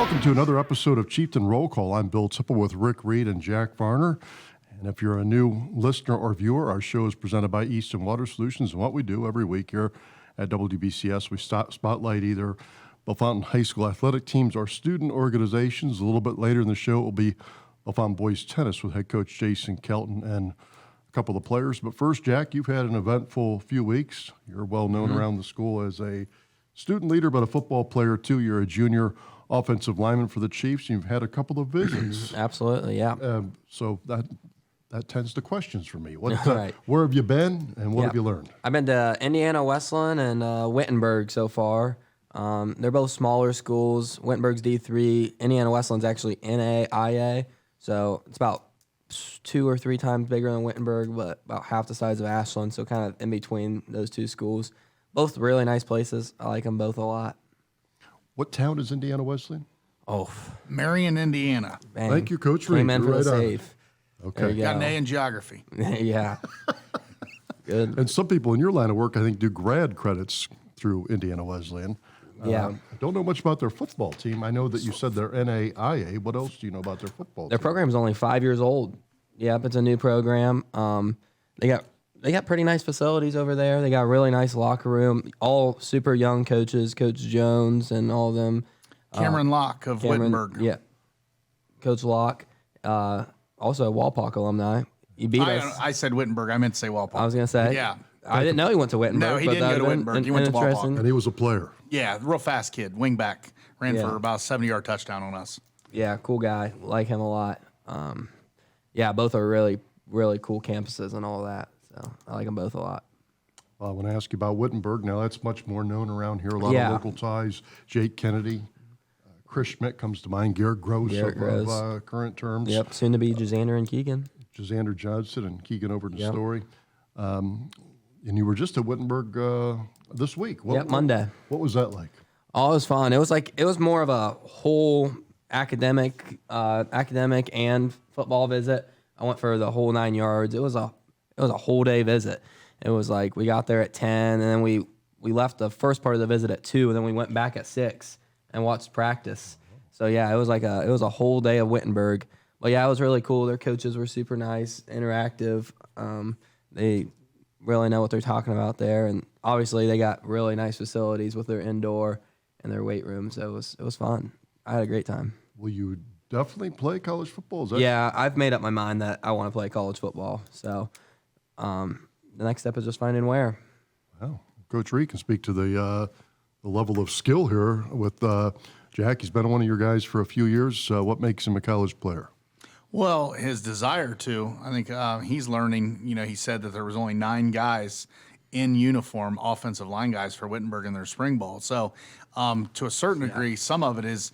Welcome to another episode of Chieftain Roll Call. I'm Bill Tipple with Rick Reed and Jack Varner. And if you're a new listener or viewer, our show is presented by Easton Water Solutions. And what we do every week here at WBCS, we spotlight either Bellefontaine High School athletic teams or student organizations. A little bit later in the show, it will be Bellefontaine boys tennis with head coach Jason Kelton and a couple of the players. But first, Jack, you've had an eventful few weeks. You're well known around the school as a student leader, but a football player too. You're a junior offensive lineman for the Chiefs. You've had a couple of visits. Absolutely, yeah. So that tends to questions for me. What, Right. Where have you been, and what have you learned? I've been to Indiana Wesleyan and Wittenberg so far. They're both smaller schools. Wittenberg's D3. Indiana Wesleyan's actually NAIA, so it's about 2 or 3 times bigger than Wittenberg, but about half the size of Ashland, so kind of in between those two schools. Both really nice places. I like them both a lot. What town is Indiana Wesleyan? Oh, Marion, Indiana. bang. Thank you, Coach Reed. Came in for You're the right on. save. Okay. There you Got an go. A in geography. Yeah. Good. And some people in your line of work, I think, do grad credits through Indiana Wesleyan. Yeah. I don't know much about their football team. I know that you said they're NAIA. What else do you know about their football Their team? program's only 5 years old. Yep, it's a new program. They got pretty nice facilities over there. They got a really nice locker room. All super young coaches, Coach Jones and all of them. Cameron Locke of Wittenberg. Yeah. Coach Locke. Also a Walpock alumni. He beat us. I said Wittenberg. I meant to say Walpole. I was going to say. Yeah. I didn't know he went to Wittenberg. No, he but didn't go that'd to been Wittenberg. He went to Walpock. interesting. And he was a player. Yeah, real fast kid, wingback. Ran Yeah. for about a 70-yard touchdown on us. Yeah, cool guy. Like him a lot. Yeah, both are really, really cool campuses and all that. So I like them both a lot. I want to ask you about Wittenberg. Now, that's much more known around here. A lot Yeah. of local ties. Jake Kennedy, Chris Schmidt comes to mind. Garrett Gross of current terms. Yep, soon to be Jazander and Keegan. Jazander Johnson and Keegan over to Yep. Story. And you were just at Wittenberg this week. Monday. What was that like? Oh, it was fun. It was more of a whole academic and football visit. I went for the whole 9 yards. It was a whole day visit. It was like we got there at 10, and then we left the first part of the visit at 2, and then we went back at 6 and watched practice. So yeah, it was a whole day of Wittenberg. But yeah, it was really cool. Their coaches were super nice, interactive. They really know what they're talking about there, and obviously they got really nice facilities with their indoor and their weight room. So it was fun. I had a great time. Will you definitely play college football? Is that Yeah, I've made up my mind that I want to play college football. So the next step is just finding where. Wow. Coach Reed can speak to the level of skill here with Jack. He's been one of your guys for a few years. What makes him a college player? Well, his desire to. I think he's learning. He said that there was only 9 guys in uniform, offensive line guys for Wittenberg in their spring ball. So to a certain degree, some of it is,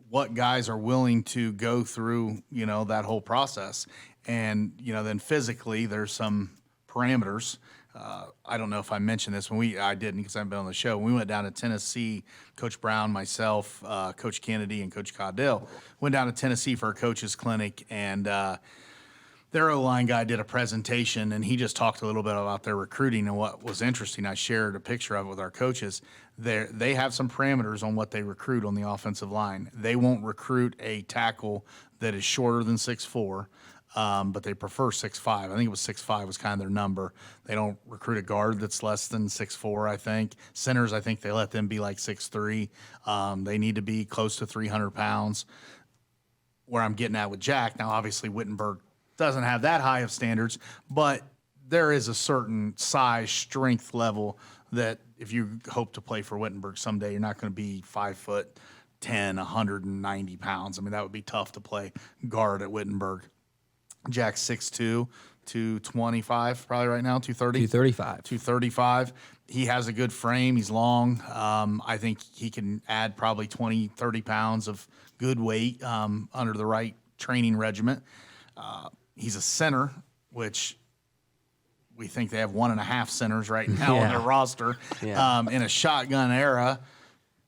what guys are willing to go through, that whole process. And, then physically there's some parameters. I don't know if I mentioned this I didn't because I haven't been on the show. When we went down to Tennessee, Coach Brown, myself, Coach Kennedy, and Coach Caudill went down to Tennessee for a coach's clinic, and their O-line guy did a presentation, and he just talked a little bit about their recruiting. And what was interesting, I shared a picture of it with our coaches. They have some parameters on what they recruit on the offensive line. They won't recruit a tackle that is shorter than 6'4", but they prefer 6'5". I think it was 6'5" was kind of their number. They don't recruit a guard that's less than 6'4", I think. Centers, I think they let them be like 6'3". They need to be close to 300 pounds. Where I'm getting at with Jack, now obviously Wittenberg doesn't have that high of standards, but there is a certain size, strength level that if you hope to play for Wittenberg someday, you're not going to be 5'10", 190 pounds. I mean, that would be tough to play guard at Wittenberg. Jack's 6'2", 225 probably right now, 230? 235. 235. He has a good frame. He's long. I think he can add probably 20, 30 pounds of good weight under the right training regimen. He's a center, which we think they have 1.5 centers right now on their roster. Yeah. In a shotgun era,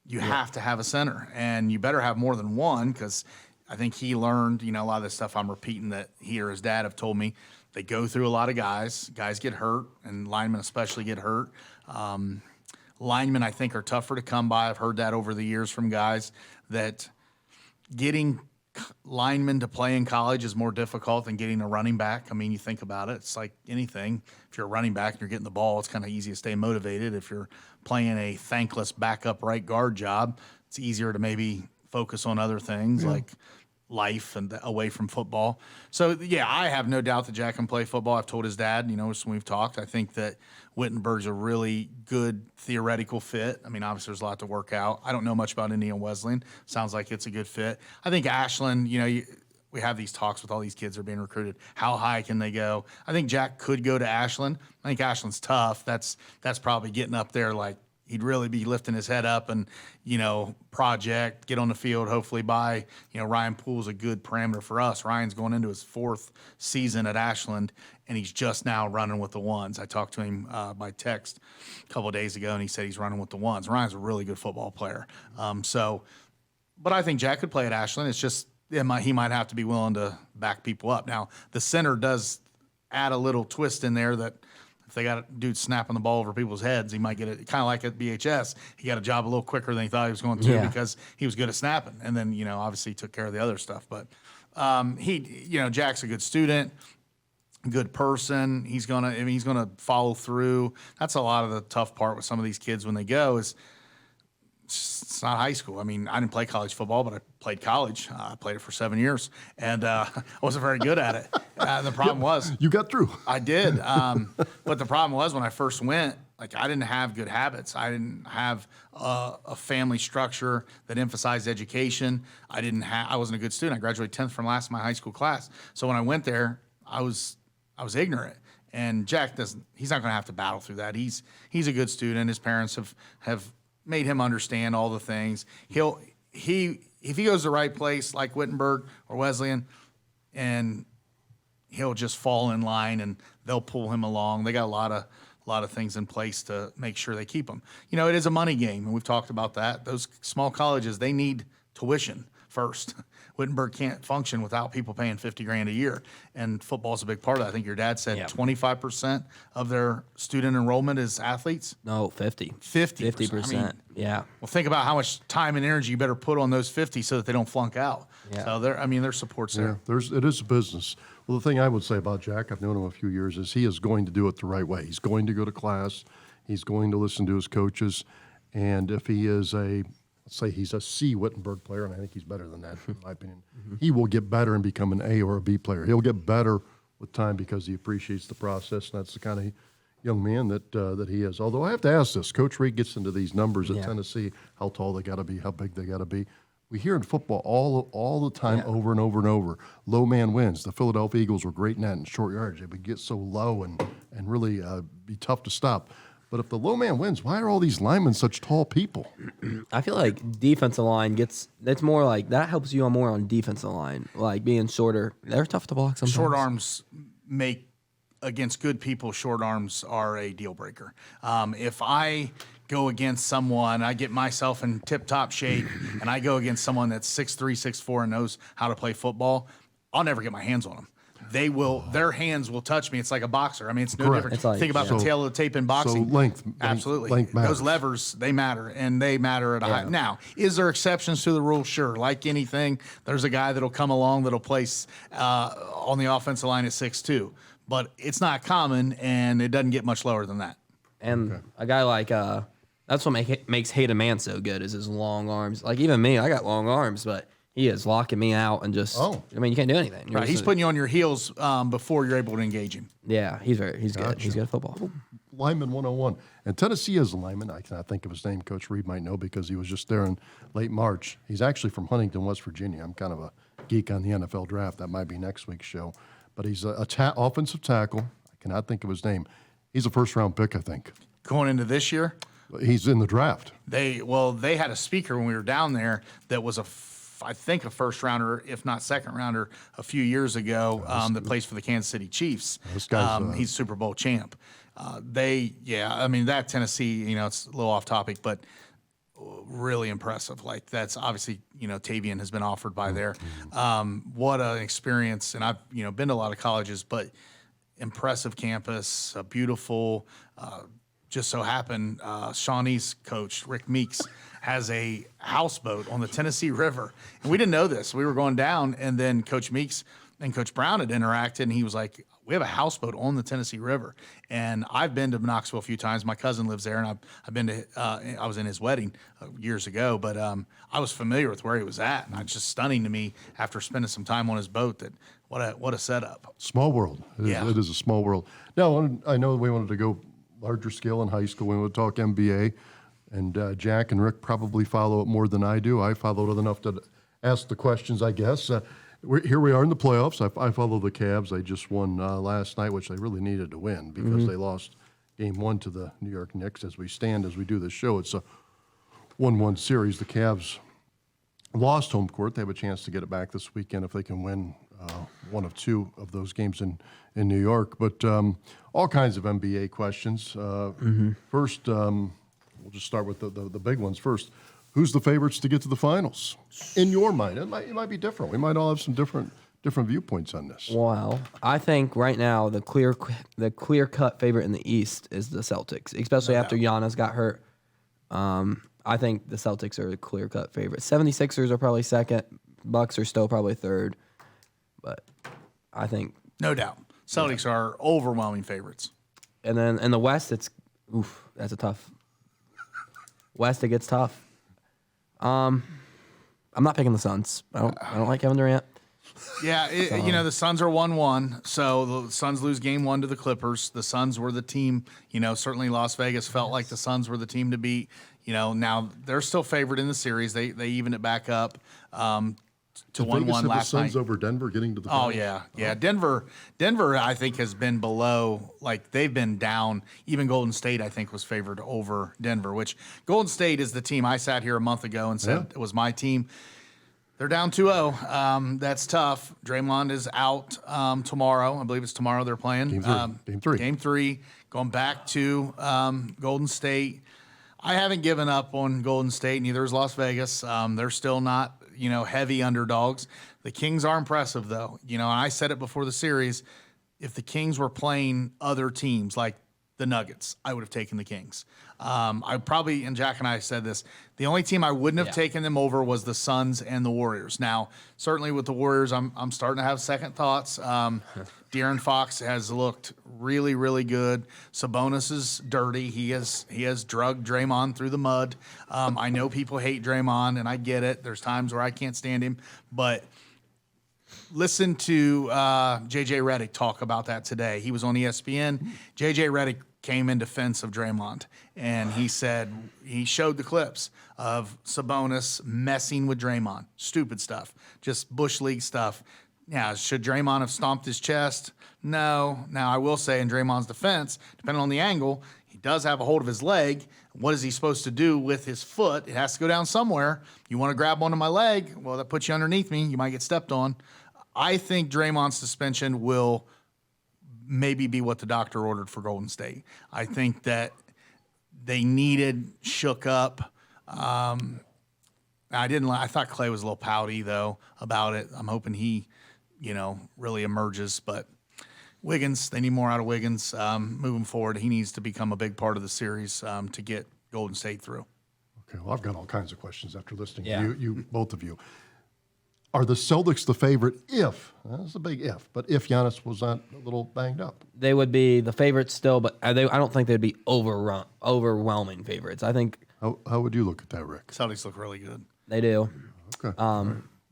you have to have a center, and you better have more than one because I think he learned, a lot of the stuff I'm repeating that he or his dad have told me. They go through a lot of guys. Guys get hurt, and linemen especially get hurt. Linemen, I think, are tougher to come by. I've heard that over the years from guys. that getting linemen to play in college is more difficult than getting a running back. I mean, you think about it, it's like anything. If you're a running back and you're getting the ball, it's kind of easy to stay motivated. If you're playing a thankless backup right guard job, it's easier to maybe focus on other things like life and away from football. So, yeah, I have no doubt that Jack can play football. I've told his dad, when we've talked, I think that Wittenberg's a really good theoretical fit. I mean, obviously there's a lot to work out. I don't know much about Indiana Wesleyan. Sounds like it's a good fit. I think Ashland, we have these talks with all these kids that are being recruited. How high can they go? I think Jack could go to Ashland. I think Ashland's tough. That's probably getting up there like he'd really be lifting his head up and, project, get on the field, hopefully by, Ryan Poole's a good parameter for us. Ryan's going into his 4th season at Ashland, and he's just now running with the ones. I talked to him by text a couple of days ago, and he said he's running with the ones. Ryan's a really good football player. But I think Jack could play at Ashland. It's just he might have to be willing to back people up. Now, the center does add a little twist in there that if they got a dude snapping the ball over people's heads, he might get it kind of like at BHS. He got a job a little quicker than he thought he was going to because he was good at snapping. And then, obviously he took care of the other stuff. But Jack's a good student, good person. He's gonna follow through. That's a lot of the tough part with some of these kids when they go is it's not high school. I mean, I didn't play college football, but I played college. I played it for 7 years, and I wasn't very good at it. The problem was You got through. I did, but the problem was when I first went, like I didn't have good habits. I didn't have a family structure that emphasized education. I wasn't a good student. I graduated 10th from last in my high school class. So when I went there, I was ignorant. And Jack he's not going to have to battle through that. He's a good student. His parents have made him understand all the things. If he goes to the right place like Wittenberg or Wesleyan, and he'll just fall in line and they'll pull him along. They got a lot of things in place to make sure they keep him. It is a money game, and we've talked about that. Those small colleges, they need tuition first. Wittenberg can't function without people paying $50,000 a year, and football's a big part of that. I think your dad said 25% of their student enrollment is athletes. No, 50. 50%. 50%. Yeah. Well, think about how much time and energy you better put on those 50 so that they don't flunk out. Yeah. So there's support's there. It is a business. Well, the thing I would say about Jack, I've known him a few years, is he is going to do it the right way. He's going to go to class. He's going to listen to his coaches. And if he is let's say he's a C Wittenberg player, and I think he's better than that, in my opinion, he will get better and become an A or a B player. He'll get better with time because he appreciates the process, and that's the kind of young man that he is. Although I have to ask this, Coach Reed gets into these numbers at Tennessee, how tall they got to be, how big they got to be. We hear in football all the time, over and over and over, low man wins. The Philadelphia Eagles were great in that in short yardage. They would get so low and really be tough to stop. But if the low man wins, why are all these linemen such tall people? I feel like defensive line it's more like that helps you more on defensive line, like being shorter. They're tough to block sometimes. Short arms make against good people. Short arms are a deal breaker. If I go against someone, I get myself in tip-top shape, and I go against someone that's 6'3", 6'4", and knows how to play football, I'll never get my hands on them. Their hands will touch me. It's like a boxer. I mean, it's no Correct. different. It's like, Think about the tail of the tape in boxing. So length Absolutely. matters. Those levers, they matter, and they matter at a high. Now, is there exceptions to the rule? Sure. Like anything, there's a guy that'll come along that'll place on the offensive line at 6'2", but it's not common, and it doesn't get much lower than that. And a guy like that's what makes Hayden Man so good is his long arms. Like even me, I got long arms, but he is locking me out and just. I mean, you can't do anything. Right. He's putting you on your heels before you're able to engage him. Yeah, he's good. He's good at football. Lineman 101. And Tennessee is a lineman. I cannot think of his name. Coach Reed might know because he was just there in late March. He's actually from Huntington, West Virginia. I'm kind of a geek on the NFL draft. That might be next week's show. But he's a offensive tackle. I cannot think of his name. He's a first-round pick, I think. Going into this year? He's in the draft. They had a speaker when we were down there that was I think a first rounder, if not second rounder, a few years ago. That plays for the Kansas City Chiefs. This guy's he's Super Bowl champ. I mean that Tennessee, it's a little off topic, but really impressive. Like that's obviously Tavian has been offered by there. What an experience, and I've been to a lot of colleges, but impressive campus, a beautiful. just so happened, Shawnee's coach, Rick Meeks, has a houseboat on the Tennessee River. And we didn't know this. We were going down, and then Coach Meeks and Coach Brown had interacted, and he was like, we have a houseboat on the Tennessee River. And I've been to Knoxville a few times. My cousin lives there, and I've been to, I was in his wedding years ago, but I was familiar with where he was at. And it's just stunning to me after spending some time on his boat that what a setup. Small world. It is a small world. Now, I know we wanted to go larger scale in high school. We would talk NBA, and Jack and Rick probably follow it more than I do. I followed it enough to ask the questions, I guess. Here we are in the playoffs. I follow the Cavs. They just won last night, which they really needed to win because they lost Game 1 to the New York Knicks. As we do this show, it's a 1-1 series. The Cavs lost home court. They have a chance to get it back this weekend if they can win one of two of those games in New York. But all kinds of NBA questions. First, we'll just start with the big ones first. Who's the favorites to get to the finals? In your mind, it might be different. We might all have some different viewpoints on this. Wow, I think right now the clear cut favorite in the East is the Celtics, especially after Giannis got hurt. I think the Celtics are the clear cut favorite. 76ers are probably second. Bucks are still probably third, but I think No doubt. Celtics are overwhelming favorites. And then in the West, that's a tough. West, it gets tough. I'm not picking the Suns. I don't like Kevin Durant. Yeah, the Suns are 1-1, so the Suns lose Game 1 to the Clippers. The Suns were the team. Certainly Las Vegas felt like the Suns were the team to beat. Now they're still favored in the series. They evened it back up to 1-1 last night. Suns over Denver getting to the finals? Yeah. Denver, I think, has been below. Like, they've been down. Even Golden State, I think, was favored over Denver. Which Golden State is the team I sat here a month ago and said it was my team. They're down 2-0. That's tough. Draymond is out tomorrow. I believe it's tomorrow they're playing. Game 3. Going back to Golden State. I haven't given up on Golden State. Neither is Las Vegas. They're still not, heavy underdogs. The Kings are impressive, though. And I said it before the series. If the Kings were playing other teams like the Nuggets, I would have taken the Kings. I probably, and Jack and I said this, the only team I wouldn't have taken them over was the Suns and the Warriors. Now, certainly with the Warriors, I'm starting to have second thoughts. De'Aaron Fox has looked really, really good. Sabonis is dirty. He has drugged Draymond through the mud. I know people hate Draymond, and I get it. There's times where I can't stand him, but listen to J.J. Redick talk about that today. He was on ESPN. J.J. Redick came in defense of Draymond, and he said he showed the clips of Sabonis messing with Draymond. Stupid stuff. Just Bush League stuff. Yeah, should Draymond have stomped his chest? No. Now, I will say in Draymond's defense, depending on the angle, he does have a hold of his leg. What is he supposed to do with his foot? It has to go down somewhere. You want to grab onto my leg? Well, that puts you underneath me. You might get stepped on. I think Draymond's suspension will maybe be what the doctor ordered for Golden State. I think that they needed shook up. I thought Clay was a little pouty, though, about it. I'm hoping he, really emerges. But Wiggins, they need more out of Wiggins moving forward. He needs to become a big part of the series to get Golden State through. Okay, well, I've got all kinds of questions after listening to you, both of you. Are the Celtics the favorite if, that's a big if, but if Giannis was not a little banged up? They would be the favorites still, but I don't think they'd be overwhelming favorites. I think. How would you look at that, Rick? Celtics look really good. They do. Okay. All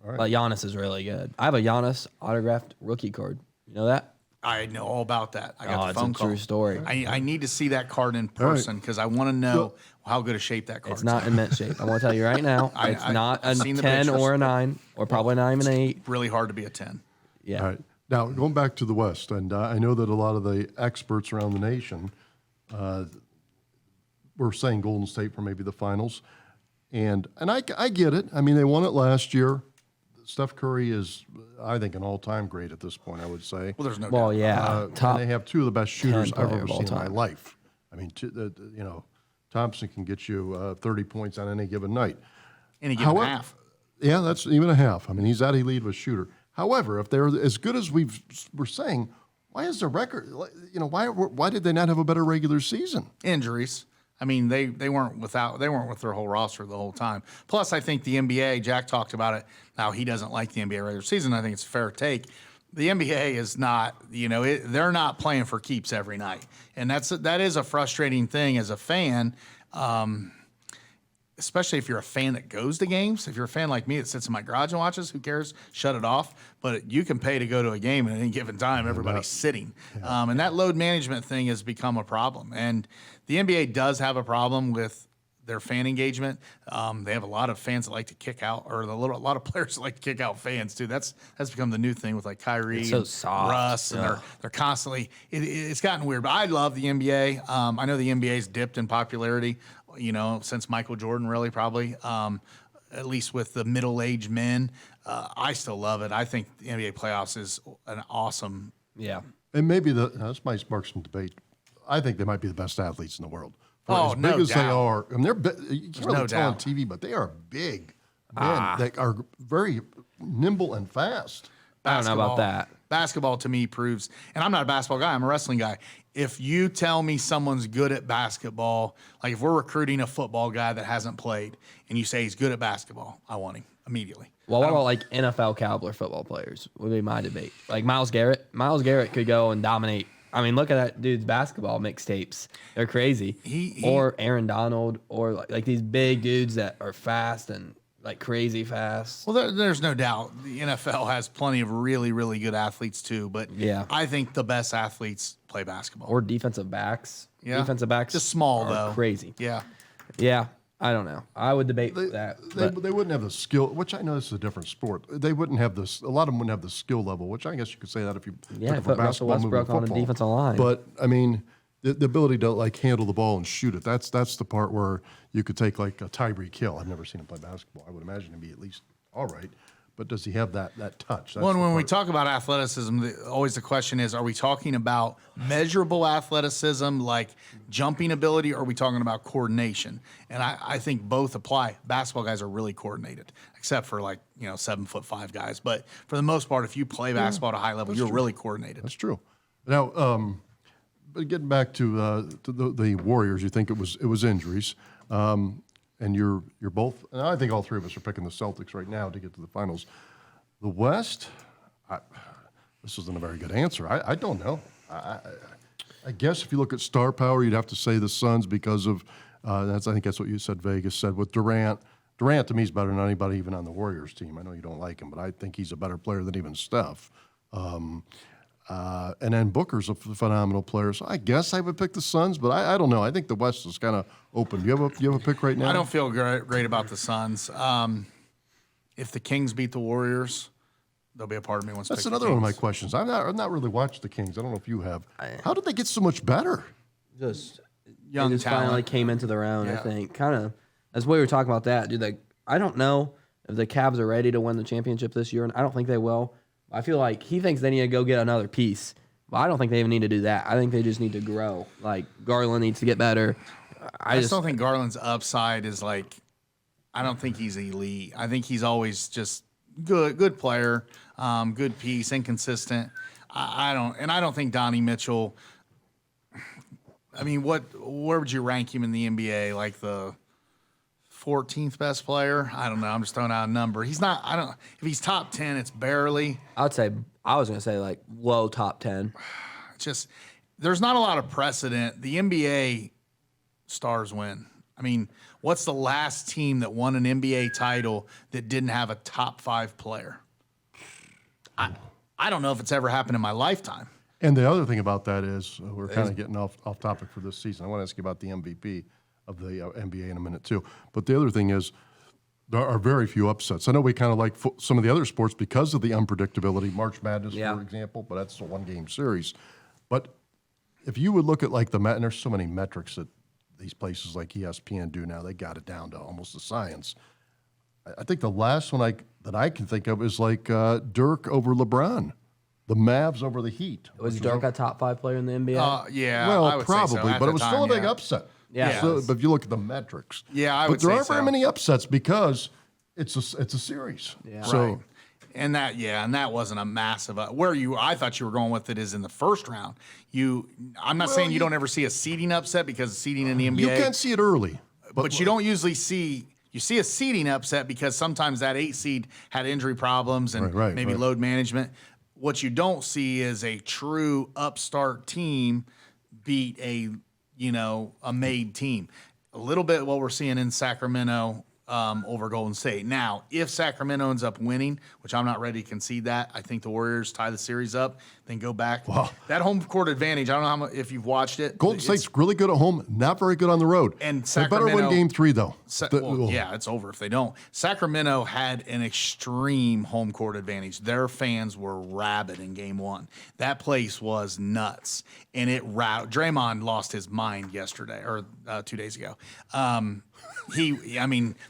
right. But Giannis is really good. I have a Giannis autographed rookie card. You know that? I know all about that. I got the phone it's a call. true story. I need to see that card in person because I want to know how good a shape that card is. It's not in mint shape. I want to tell you right now. It's not a 10 or a 9 or probably not even an 8. Really hard to be a 10. Yeah. All right. Now, going back to the West, and I know that a lot of the experts around the nation were saying Golden State for maybe the finals. And I get it. I mean, they won it last year. Steph Curry is, I think, an all-time great at this point, I would say. Well, there's no doubt. Well, yeah. And they have two of the best shooters I've ever seen in my time. life. I mean, Thompson can get you 30 points on any given night. Any given half. Yeah, that's even a half. I mean, he's that elite of a shooter. However, if they're as good as we're saying, Why is the record? Why did they not have a better regular season? Injuries. I mean, they weren't with their whole roster the whole time. Plus, I think the NBA, Jack talked about it. Now, he doesn't like the NBA regular season. I think it's a fair take. The NBA is not, they're not playing for keeps every night. And that is a frustrating thing as a fan, especially if you're a fan that goes to games. If you're a fan like me that sits in my garage and watches, who cares? Shut it off. But you can pay to go to a game at any given time. Everybody's sitting. Yeah. And that load management thing has become a problem. And the NBA does have a problem with their fan engagement. They have a lot of fans that like to kick out, or a lot of players that like to kick out fans too. That's become the new thing with like Kyrie and Russ, and they're constantly. It's gotten weird, but I love the NBA. I know the NBA's dipped in popularity, since Michael Jordan, really probably. At least with the middle-aged men, I still love it. I think the NBA playoffs is an awesome. Yeah, and maybe this might spark some debate. I think they might be the best athletes in the world. As big no as doubt. they are, and you can't really tell on TV, but they are big men that are very nimble and fast. I don't know about that. Basketball to me proves, and I'm not a basketball guy, I'm a wrestling guy. If you tell me someone's good at basketball, like if we're recruiting a football guy that hasn't played and you say he's good at basketball, I want him immediately. Well, what about like NFL caliber football players would be my debate. Like Myles Garrett. Myles Garrett could go and dominate. I mean, look at that dude's basketball mixtapes. They're crazy. Or Aaron Donald, or like these big dudes that are fast and like crazy fast. Well, there's no doubt the NFL has plenty of really, really good athletes too. But yeah, I think the best athletes play basketball. Or defensive backs. Yeah. Defensive backs. Just small, though. Crazy. Yeah. Yeah. I don't know. I would debate that. They wouldn't have the skill, which I know this is a different sport. They wouldn't have this. A lot of them wouldn't have the skill level, which I guess you could say that if you took it for put Russell basketball, moving Westbrook on the football. defensive line. But I mean, the ability to like handle the ball and shoot it. That's the part where you could take like a Tyreek Hill. I've never seen him play basketball. I would imagine he'd be at least all right. But does he have that touch? That's when we talk about athleticism, always the question is, are we talking about measurable athleticism like jumping ability, or are we talking about coordination? And I think both apply. Basketball guys are really coordinated, except for 7'5" guys. But for the most part, if you play basketball at a high level, you're really coordinated. That's true. Now, but getting back to the Warriors, you think it was injuries. And you're both, and I think all three of us are picking the Celtics right now to get to the finals. The West, this isn't a very good answer. I don't know. I guess if you look at star power, you'd have to say the Suns because of, I think that's what you said, Vegas said, with Durant. Durant, to me, is better than anybody even on the Warriors team. I know you don't like him, but I think he's a better player than even Steph. And then Booker's a phenomenal player, so I guess I would pick the Suns, but I don't know. I think the West is kind of open. Do you have a pick right now? I don't feel great about the Suns. If the Kings beat the Warriors, there'll be a part of me wants to pick the Kings. That's another one of my questions. I've not really watched the Kings. I don't know if you have. How did they get so much better? Just young they just talent. finally came into their own. I think kind of as we were talking about that, dude. I don't know if the Cavs are ready to win the championship this year, and I don't think they will. I feel like he thinks they need to go get another piece. But I don't think they even need to do that. I think they just need to grow. Like, Garland needs to get better. I just don't think Garland's upside is I don't think he's elite. I think he's always just good player, good piece, inconsistent. I don't think Donnie Mitchell, I mean, where would you rank him in the NBA? Like the 14th best player? I don't know. I'm just throwing out a number. He's not. If he's top 10, it's barely. I was gonna say like low top 10. It's just there's not a lot of precedent. The NBA stars win. I mean, what's the last team that won an NBA title that didn't have a top 5 player? I don't know if it's ever happened in my lifetime. And the other thing about that is we're kind of getting off topic for this season. I want to ask you about the MVP of the NBA in a minute too. But the other thing is there are very few upsets. I know we kind of like some of the other sports because of the unpredictability, March Madness, for example, but that's a one-game series. But if you would look at and there's so many metrics that these places like ESPN do now, they got it down to almost a science. I think the last one that I can think of is Dirk over LeBron, the Mavs over the Heat. Was Dirk a top 5 player in the NBA? Yeah. Well, I would say so. probably, At but the it was time, still a big upset. Yeah. So, but if you look at the metrics, I would but there say aren't very so. many upsets because it's a series. Yeah. So Right. And that wasn't a massive I thought you were going with it is in the first round. I'm not saying you don't ever see a seeding upset because seeding in the NBA. You can see it early. But you don't usually see a seeding upset because sometimes that 8 seed had injury problems and maybe load management. What you don't see is a true upstart team beat a made team. A little bit what we're seeing in Sacramento over Golden State. Now, if Sacramento ends up winning, which I'm not ready to concede that, I think the Warriors tie the series up, then go back. Wow. That home court advantage, I don't know how much, if you've watched it. Golden State's really good at home, not very good on the road. And they better win Game 3, though. It's over if they don't. Sacramento had an extreme home court advantage. Their fans were rabid in Game 1. That place was nuts, and it Draymond lost his mind yesterday or 2 days ago.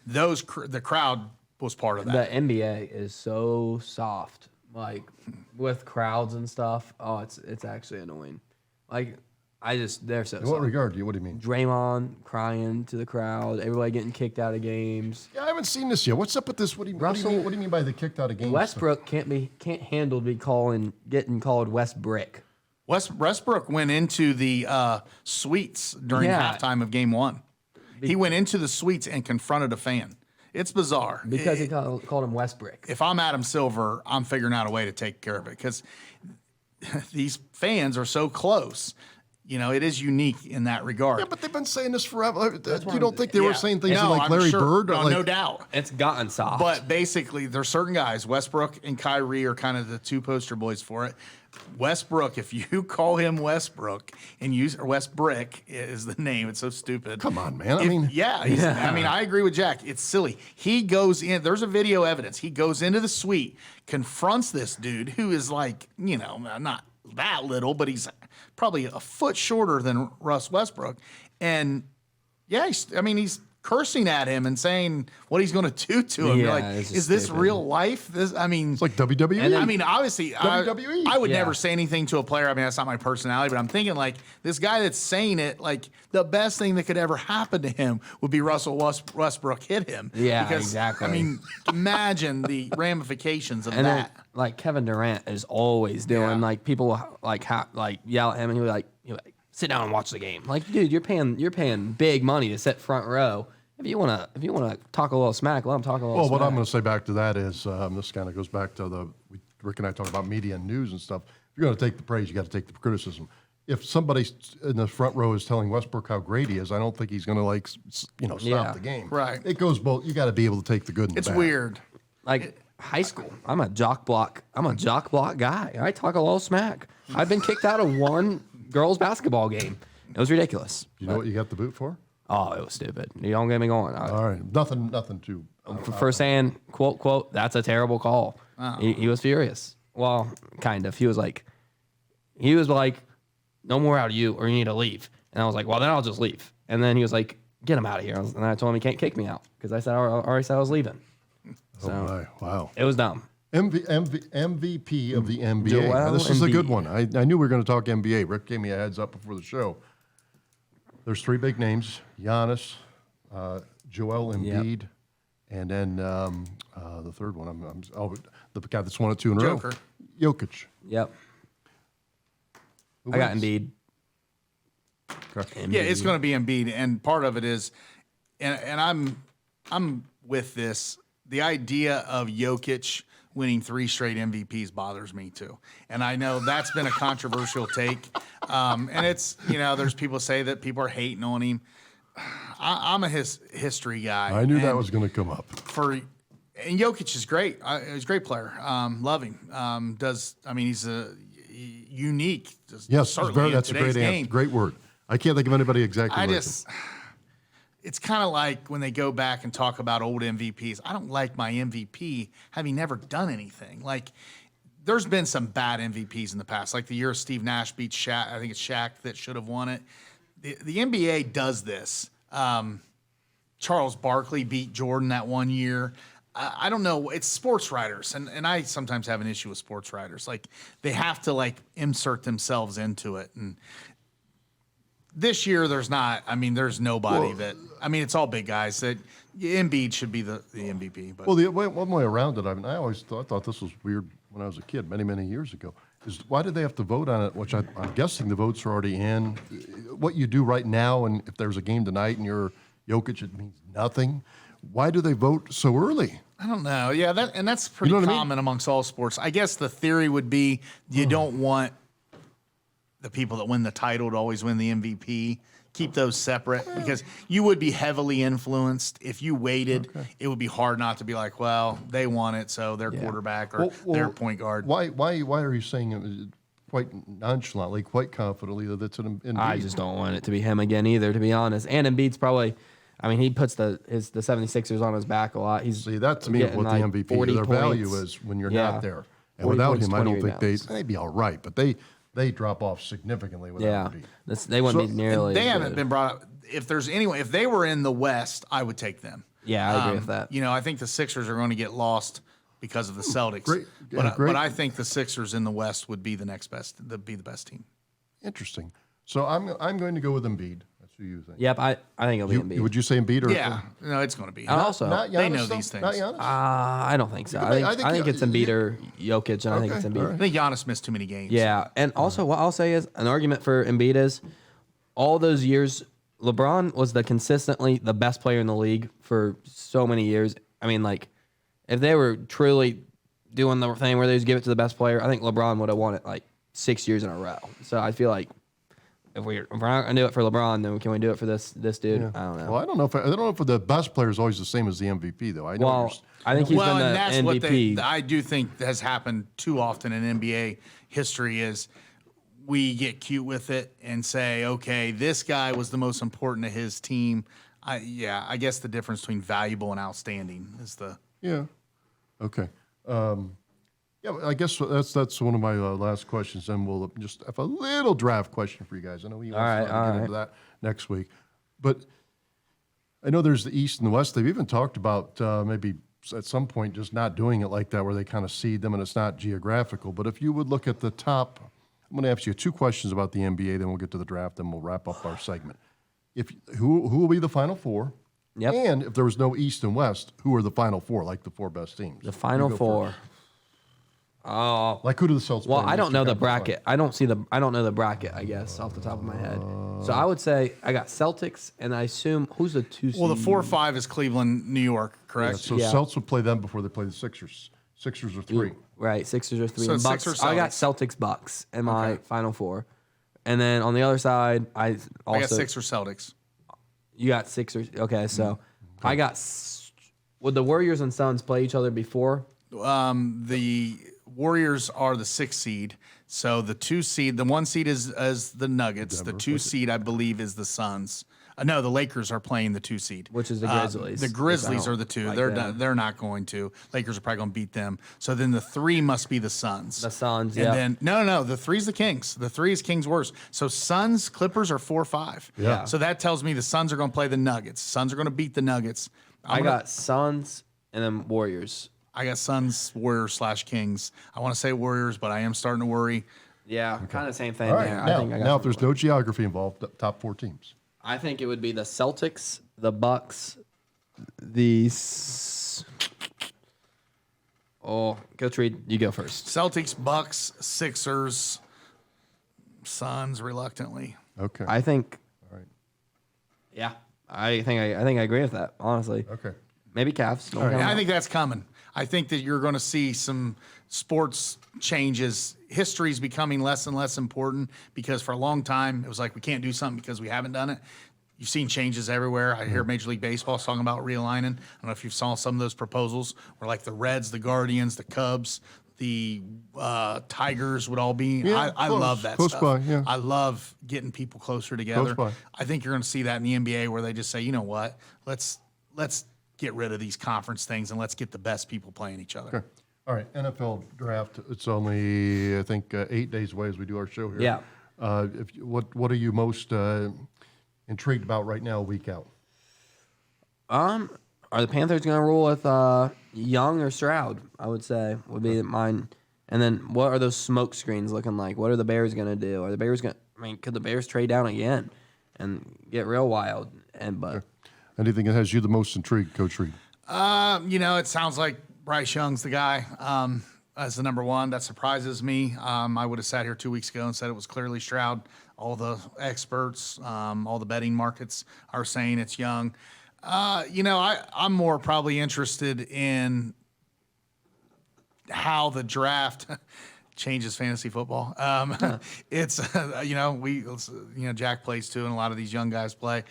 The crowd was part of that. The NBA is so soft, like with crowds and stuff. Oh, it's actually annoying. Like they're so. In what regard? What do you mean? Draymond crying to the crowd, everybody getting kicked out of games. Yeah, I haven't seen this yet. What's up with this? What do you mean by the kicked out of games? Westbrook can't handle getting called Westbrick. Westbrook went into the suites during halftime of Game 1. He went into the suites and confronted a fan. It's bizarre. Because he called him Westbrick. If I'm Adam Silver, I'm figuring out a way to take care of it because these fans are so close. It is unique in that regard. Yeah, but they've been saying this forever. You don't think they were saying things like Larry Bird? No doubt. It's gotten soft. But basically, there's certain guys, Westbrook and Kyrie are kind of the two poster boys for it. Westbrook, if you call him Westbrook and Westbrick is the name, it's so stupid. Come on, man. I agree with Jack. It's silly. He goes in. There's a video evidence. He goes into the suite, confronts this dude who is like, not that little, but he's probably a foot shorter than Russ Westbrook. And he's cursing at him and saying what he's going to do to him. Yeah, like, is this real life? It's like WWE. Obviously, WWE. I would never say anything to a player. That's not my personality, but I'm thinking like this guy that's saying it, like the best thing that could ever happen to him would be Russell Westbrook hit him. Yeah, exactly. Imagine the ramifications of and that. Then, like Kevin Durant is always doing like people like yell at him and he'll be like, sit down and watch the game. Like, dude, you're paying big money to sit front row. If you wanna talk a little smack, let him talk a little. Well, smack. what I'm going to say back to that is this kind of goes back to Rick and I talk about media and news and stuff. If you're going to take the praise, you got to take the criticism. If somebody in the front row is telling Westbrook how great he is, I don't think he's going to stop the game. Right. It goes both. You got to be able to take the good and the bad. It's weird. Like high school, I'm a jock block guy. I talk a little smack. I've been kicked out of one girls' basketball game. It was ridiculous. You know what you got the boot for? Oh, it was stupid. You don't get me going. All right, nothing to. For saying quote, that's a terrible call. He was furious. Well, kind of. He was like, no more out of you, or you need to leave. And I was like, well, then I'll just leave. And then he was like, get him out of here. And I told him he can't kick me out because I already said I was leaving. So, my, wow. It was dumb. MVP of the NBA. Joel This is a good Embiid. one. I knew we were going to talk NBA. Rick gave me a heads up before the show. There's 3 big names: Giannis, Joel Embiid, and then the third one. The guy that's won it 2 in a row. Jokic. Yep. Who I got wins? Embiid. Okay. Yeah, it's going to be Embiid, and part of it is, and I'm with this. The idea of Jokic winning 3 straight MVPs bothers me too, and I know that's been a controversial take. And it's there's people say that people are hating on him. I'm a history guy. I knew that was going to come up. And Jokic is great. He's a great player. Love him. He's a unique. Yes, certainly that's a great answer. Great word. I can't think of anybody exactly like him. It's kind of like when they go back and talk about old MVPs. I don't like my MVP having never done anything. Like, there's been some bad MVPs in the past, like the year Steve Nash beat Shaq. I think it's Shaq that should have won it. The NBA does this. Charles Barkley beat Jordan that one year. I don't know. It's sports writers, and I sometimes have an issue with sports writers. Like, they have to insert themselves into it, and this year there's not. I mean, there's nobody that. I mean, it's all big guys. That Embiid should be the MVP. But Well, the one way around it, I mean, I always thought this was weird when I was a kid, many years ago, is why did they have to vote on it, which I'm guessing the votes are already in. What you do right now, and if there's a game tonight and you're Jokic, it means nothing. Why do they vote so early? I don't know. Yeah, that's pretty know what I mean? common amongst all sports. I guess the theory would be you don't want the people that win the title to always win the MVP. Keep those separate because you would be heavily influenced. If you waited, it would be hard not to be like, well, they won it, so their quarterback or their point guard. Why are you saying it quite nonchalantly, quite confidently that it's an Embiid? I just don't want it to be him again either, to be honest. And Embiid's probably, I mean, he puts the 76ers on his back a lot. He's See, that to me is getting what the like MVP, 40 their value points. is when you're Yeah. not there. And 40 without points, him, I 20 don't think rebounds. they'd be all right, but they drop off significantly without Yeah, Embiid. they wouldn't be nearly. They as haven't good. been brought up. If they were in the West, I would take them. Yeah, I agree with that. You know, I think the Sixers are going to get lost because of the Celtics. Great. Yeah, But I think the Sixers in the West would be the next best. Be the best team. Interesting. So I'm going to go with Embiid. That's who you think. Yep, I think it'll be Embiid. Would you say Embiid or Yeah, no, it's going to be. And also, not Giannis? They know though? these things. Not Giannis? I don't think so. I think I think it's you- Embiid or Jokic, and I think it's Okay, Embiid. all right. I think Giannis missed too many games. Yeah, and also what I'll say is an argument for Embiid is all those years, LeBron was consistently the best player in the league for so many years. I mean, like, if they were truly doing the thing where they just give it to the best player, I think LeBron would have won it like 6 years in a row. So I feel like if we're not gonna do it for LeBron, then can we do it for this dude? I don't know. Well, I don't know if the best player is always the same as the MVP though. I know. Well, I think he's Well, been and the that's MVP. what I do think has happened too often in NBA history is we get cute with it and say, okay, this guy was the most important to his team. I guess the difference between valuable and outstanding is the. Yeah. Okay. Yeah, I guess that's one of my last questions. Then we'll just have a little draft question for you guys. I know you want to get into that next week, but I know there's the East and the West. They've even talked about maybe at some point just not doing it like that, where they kind of seed them and it's not geographical. But if you would look at the top, I'm going to ask you 2 questions about the NBA. Then we'll get to the draft, and we'll wrap up our segment. Who will be the Final Four? Yep. And if there was no East and West, who are the Final Four, like the 4 best teams? The Final You go Four. first. Oh, Like who do the Celtics well, play? I don't Just know to the kind of bracket. I don't know the bracket. I guess off the top of my head. So I would say I got Celtics, and I assume who's the 2 seed? Well, the 4-5 is Cleveland, New York, correct? So Yeah. Celtics would play them before they play the Sixers. Sixers are 3. Right, Sixers or 3. So and Bucks. Sixers, I got Celtics. Celtics, Bucks in my Final Four, and then on the other side, I also I got Sixers, Celtics. You got Sixers. Okay, so I got. Would the Warriors and Suns play each other before? The Warriors are the 6th seed. So the 2 seed, the 1 seed is the Nuggets. The 2 seed, I believe, is the Suns. No, the Lakers are playing the 2 seed, Which is the Grizzlies. The Grizzlies I are don't the 2. like They're them. not, they're not going to. Lakers are probably going to beat them. So then the 3 must be the Suns. The Suns, And yeah. then no, the 3's the Kings. The 3 is Kings worse. So Suns, Clippers are 4-5. Yeah. So that tells me the Suns are going to play the Nuggets. Suns are going to beat the Nuggets. I got Suns and then Warriors. I got Suns, Warriors / Kings. I want to say Warriors, but I am starting to worry. Yeah, kind of same thing All right. there. Now, I think I got now if there's no geography involved, the top 4 teams. I think it would be the Celtics, the Bucks, the. Coach Reed, you go first. Celtics, Bucks, Sixers, Suns, reluctantly. Okay. I think. All right. Yeah, I think I agree with that. Honestly, Okay. maybe Cavs. right. And I think that's coming. I think that you're going to see some sports changes. History's becoming less and less important because for a long time it was like we can't do something because we haven't done it. You've seen changes everywhere. I hear Major League Baseball talking about realigning. I don't know if you saw some of those proposals where like the Reds, the Guardians, the Cubs, the Tigers would all be. Yeah, I close. love that Close stuff. by, yeah. I love getting people closer together. Close by. I think you're going to see that in the NBA where they just say, you know what, let's get rid of these conference things and let's get the best people playing each other. Okay. All right. NFL draft. It's only, I think, 8 days away as we do our show here. Yeah. What are you most intrigued about right now, a week out? Are the Panthers going to roll with Young or Stroud? I would say would be mine. And then what are those smoke screens looking like? What are the Bears going to do? Are the Bears going? I mean, could the Bears trade down again? and get real wild. But Anything that has you the most intrigued, Coach Reed? It sounds like Bryce Young's the guy as the number one. That surprises me. I would have sat here 2 weeks ago and said it was clearly Stroud. All the experts, all the betting markets are saying it's Young. I'm more probably interested in how the draft changes fantasy football. It's Jack plays too, and a lot of these young guys play.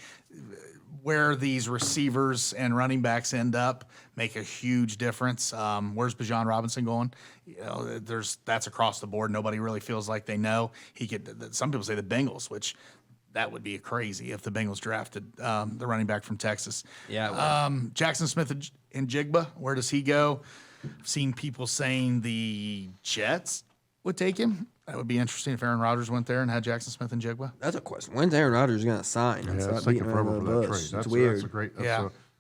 Where these receivers and running backs end up make a huge difference. Where's Bijan Robinson going? That's across the board. Nobody really feels like they know. He could. Some people say the Bengals, which that would be crazy if the Bengals drafted the running back from Texas. Yeah. Jackson Smith and Jigba. Where does he go? I've seen people saying the Jets would take him. That would be interesting if Aaron Rodgers went there and had Jackson Smith and Jigba. That's a question. When's Aaron Rodgers going to sign? Yeah, it's taking forever for that trade. It's weird.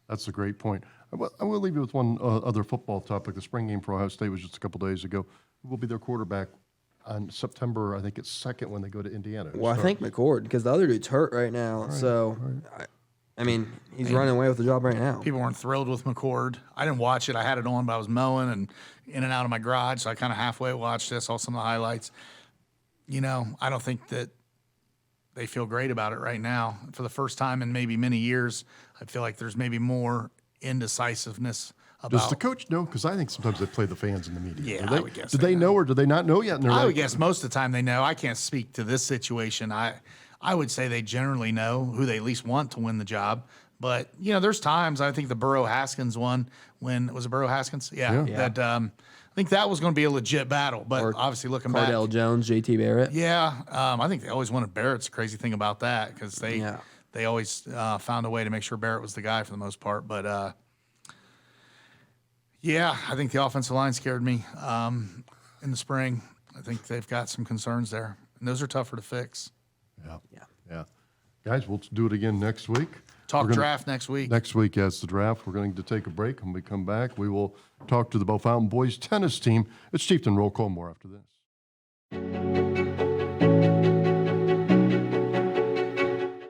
That's a great point. I will leave you with one other football topic. The spring game for Ohio State was just a couple days ago. Who will be their quarterback on September, I think it's 2nd, when they go to Indiana? Well, I think McCord, because the other dude's hurt right now. I mean, he's running away with the job right now. People weren't thrilled with McCord. I didn't watch it. I had it on, but I was mowing and in and out of my garage, so I kind of halfway watched this, saw some of the highlights. I don't think that they feel great about it right now. For the first time in maybe many years, I feel like there's maybe more indecisiveness about. Does the coach know? Because I think sometimes they play the fans in the media. Yeah, I would guess. Do they know, or do they not know yet? I would guess most of the time they know. I can't speak to this situation. I would say they generally know who they at least want to win the job. But, there's times, I think the Burrow-Haskins one, was it Burrow-Haskins? Yeah. That I think that was going to be a legit battle. But obviously looking back. Cardell Jones, JT Barrett. Yeah. I think they always wanted Barrett. It's a crazy thing about that because they always found a way to make sure Barrett was the guy for the most part. But, I think the offensive line scared me in the spring. I think they've got some concerns there. And those are tougher to fix. Yeah. Guys, we'll do it again next week. Draft next week. Next week, it's the draft. We're going to take a break. When we come back, we will talk to the Bellefontaine boys tennis team. It's Chieftain Roll Call. More after this.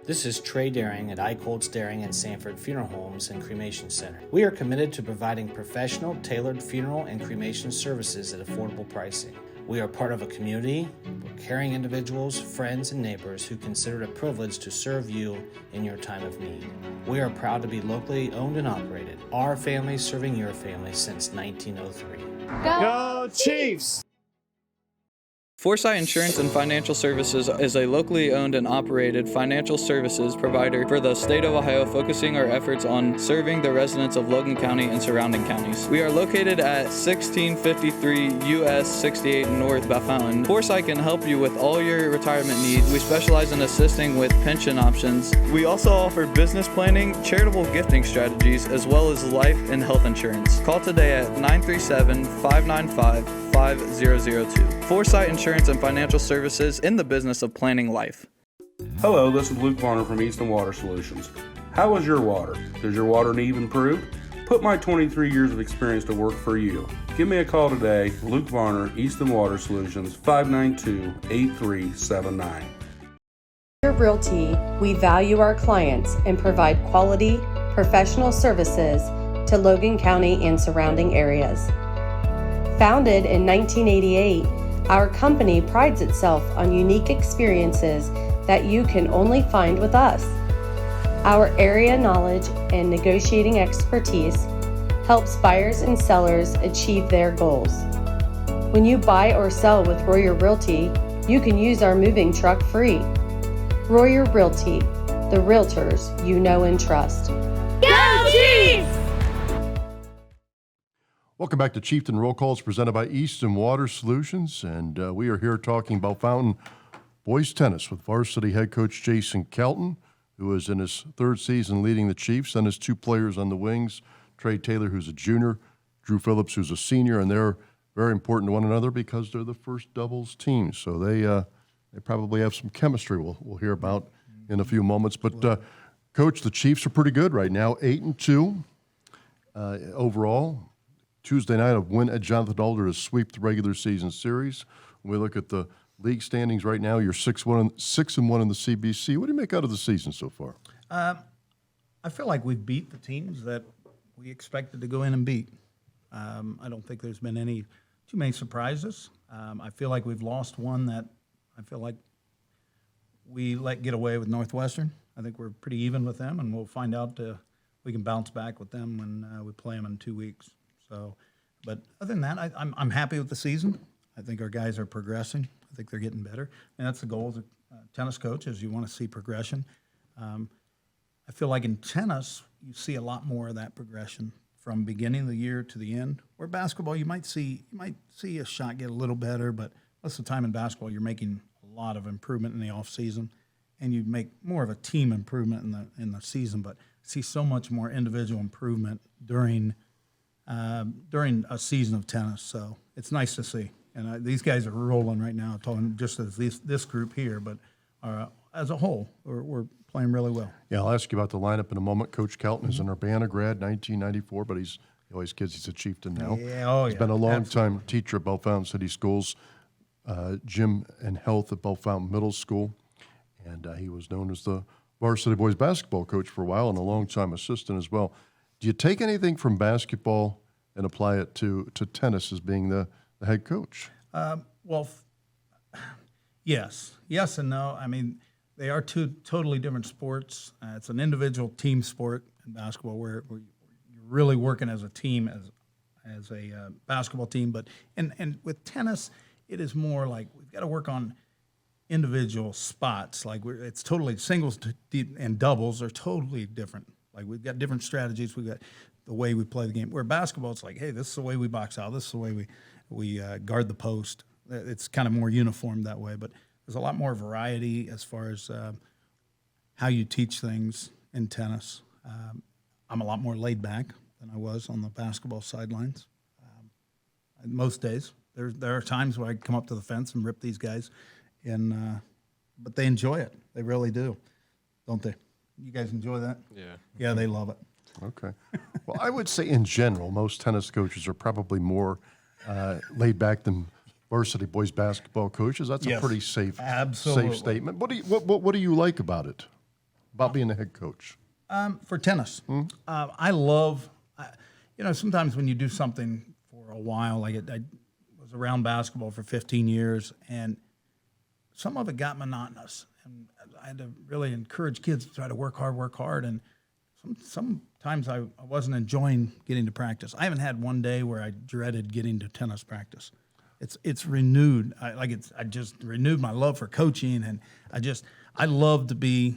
This is Trey Daring at Eichholz Daring and Sanford Funeral Homes and Cremation Center. We are committed to providing professional, tailored funeral and cremation services at affordable pricing. We are part of a community of caring individuals, friends, and neighbors who consider it a privilege to serve you in your time of need. We are proud to be locally owned and operated. Our family serving your family since 1903. Go Chiefs! Foresight Insurance and Financial Services is a locally owned and operated financial services provider for the state of Ohio, focusing our efforts on serving the residents of Logan County and surrounding counties. We are located at 1653 US 68 North Bellefontaine. Foresight can help you with all your retirement needs. We specialize in assisting with pension options. We also offer business planning, charitable gifting strategies, as well as life and health insurance. Call today at 937-595-5002. Foresight Insurance and Financial Services, in the business of planning life. Hello, this is Luke Varner from Easton Water Solutions. How is your water? Does your water need improved? Put my 23 years of experience to work for you. Give me a call today, Luke Varner, Easton Water Solutions, 592-8379. Royer Realty, we value our clients and provide quality, professional services to Logan County and surrounding areas. Founded in 1988, our company prides itself on unique experiences that you can only find with us. Our area knowledge and negotiating expertise helps buyers and sellers achieve their goals. When you buy or sell with Royer Realty, you can use our moving truck free. Royer Realty, the realtors you know and trust. Go Chiefs! Welcome back to Chieftain Roll Call. It's presented by Easton Water Solutions, and we are here talking about Bellefontaine boys tennis with varsity head coach Jason Kelton, who is in his 3rd season leading the Chiefs, and his 2 players on the wings, Trey Taylor, who's a junior, Drew Phillips, who's a senior, and they're very important to one another because they're the first doubles team. So they probably have some chemistry we'll hear about in a few moments. But, Coach, the Chiefs are pretty good right now, 8-2 overall. Tuesday night, a win at Jonathan Alder to sweep the regular season series. When we look at the league standings right now. You're 6-1 in the CBC. What do you make out of the season so far? I feel like we've beat the teams that we expected to go in and beat. I don't think there's been too many surprises. I feel like we've lost one that I feel like we let get away with Northwestern. I think we're pretty even with them, and we'll find out we can bounce back with them when we play them in 2 weeks. So, but other than that, I'm happy with the season. I think our guys are progressing. I think they're getting better, and that's the goal as a tennis coach, is you want to see progression. I feel like in tennis, you see a lot more of that progression from beginning of the year to the end. Where basketball, you might see a shot get a little better, but most of the time in basketball, you're making a lot of improvement in the off season, and you make more of a team improvement in the season. But see so much more individual improvement during a season of tennis. So it's nice to see. And these guys are rolling right now, talking just as this group here, but as a whole, we're playing really well. Yeah, I'll ask you about the lineup in a moment. Coach Kelton is an Urbana grad, 1994, but he always kids he's a Chieftain now. Yeah, He's been a long-time teacher at Bellefontaine City Schools, gym and health at Bellefontaine Middle School, and he was known as the varsity boys basketball coach for a while and a long-time assistant as well. Do you take anything from basketball and apply it to tennis as being the head coach? Well, yes and no. I mean, they are two totally different sports. It's an individual team sport in basketball where you're really working as a team, as a basketball team. But and with tennis, it is more like we've got to work on individual spots. Like it's totally singles and doubles are totally different. Like we've got different strategies. We've got the way we play the game. Where basketball, it's like, hey, this is the way we box out. This is the way we guard the post. It's kind of more uniform that way. But there's a lot more variety as far as how you teach things in tennis. I'm a lot more laid back than I was on the basketball sidelines. Most days, there are times where I come up to the fence and rip these guys, but they enjoy it. They really do, don't they? You guys enjoy that? Yeah, they love it. Okay. Well, I would say in general, most tennis coaches are probably more laid back than varsity boys basketball coaches. That's a pretty safe statement. What do you like about it? About being a head coach? For tennis, I love. Sometimes when you do something for a while, like I was around basketball for 15 years, and some of it got monotonous, and I had to really encourage kids to try to work hard, and sometimes I wasn't enjoying getting to practice. I haven't had one day where I dreaded getting to tennis practice. It's renewed. I just renewed my love for coaching, and I love to be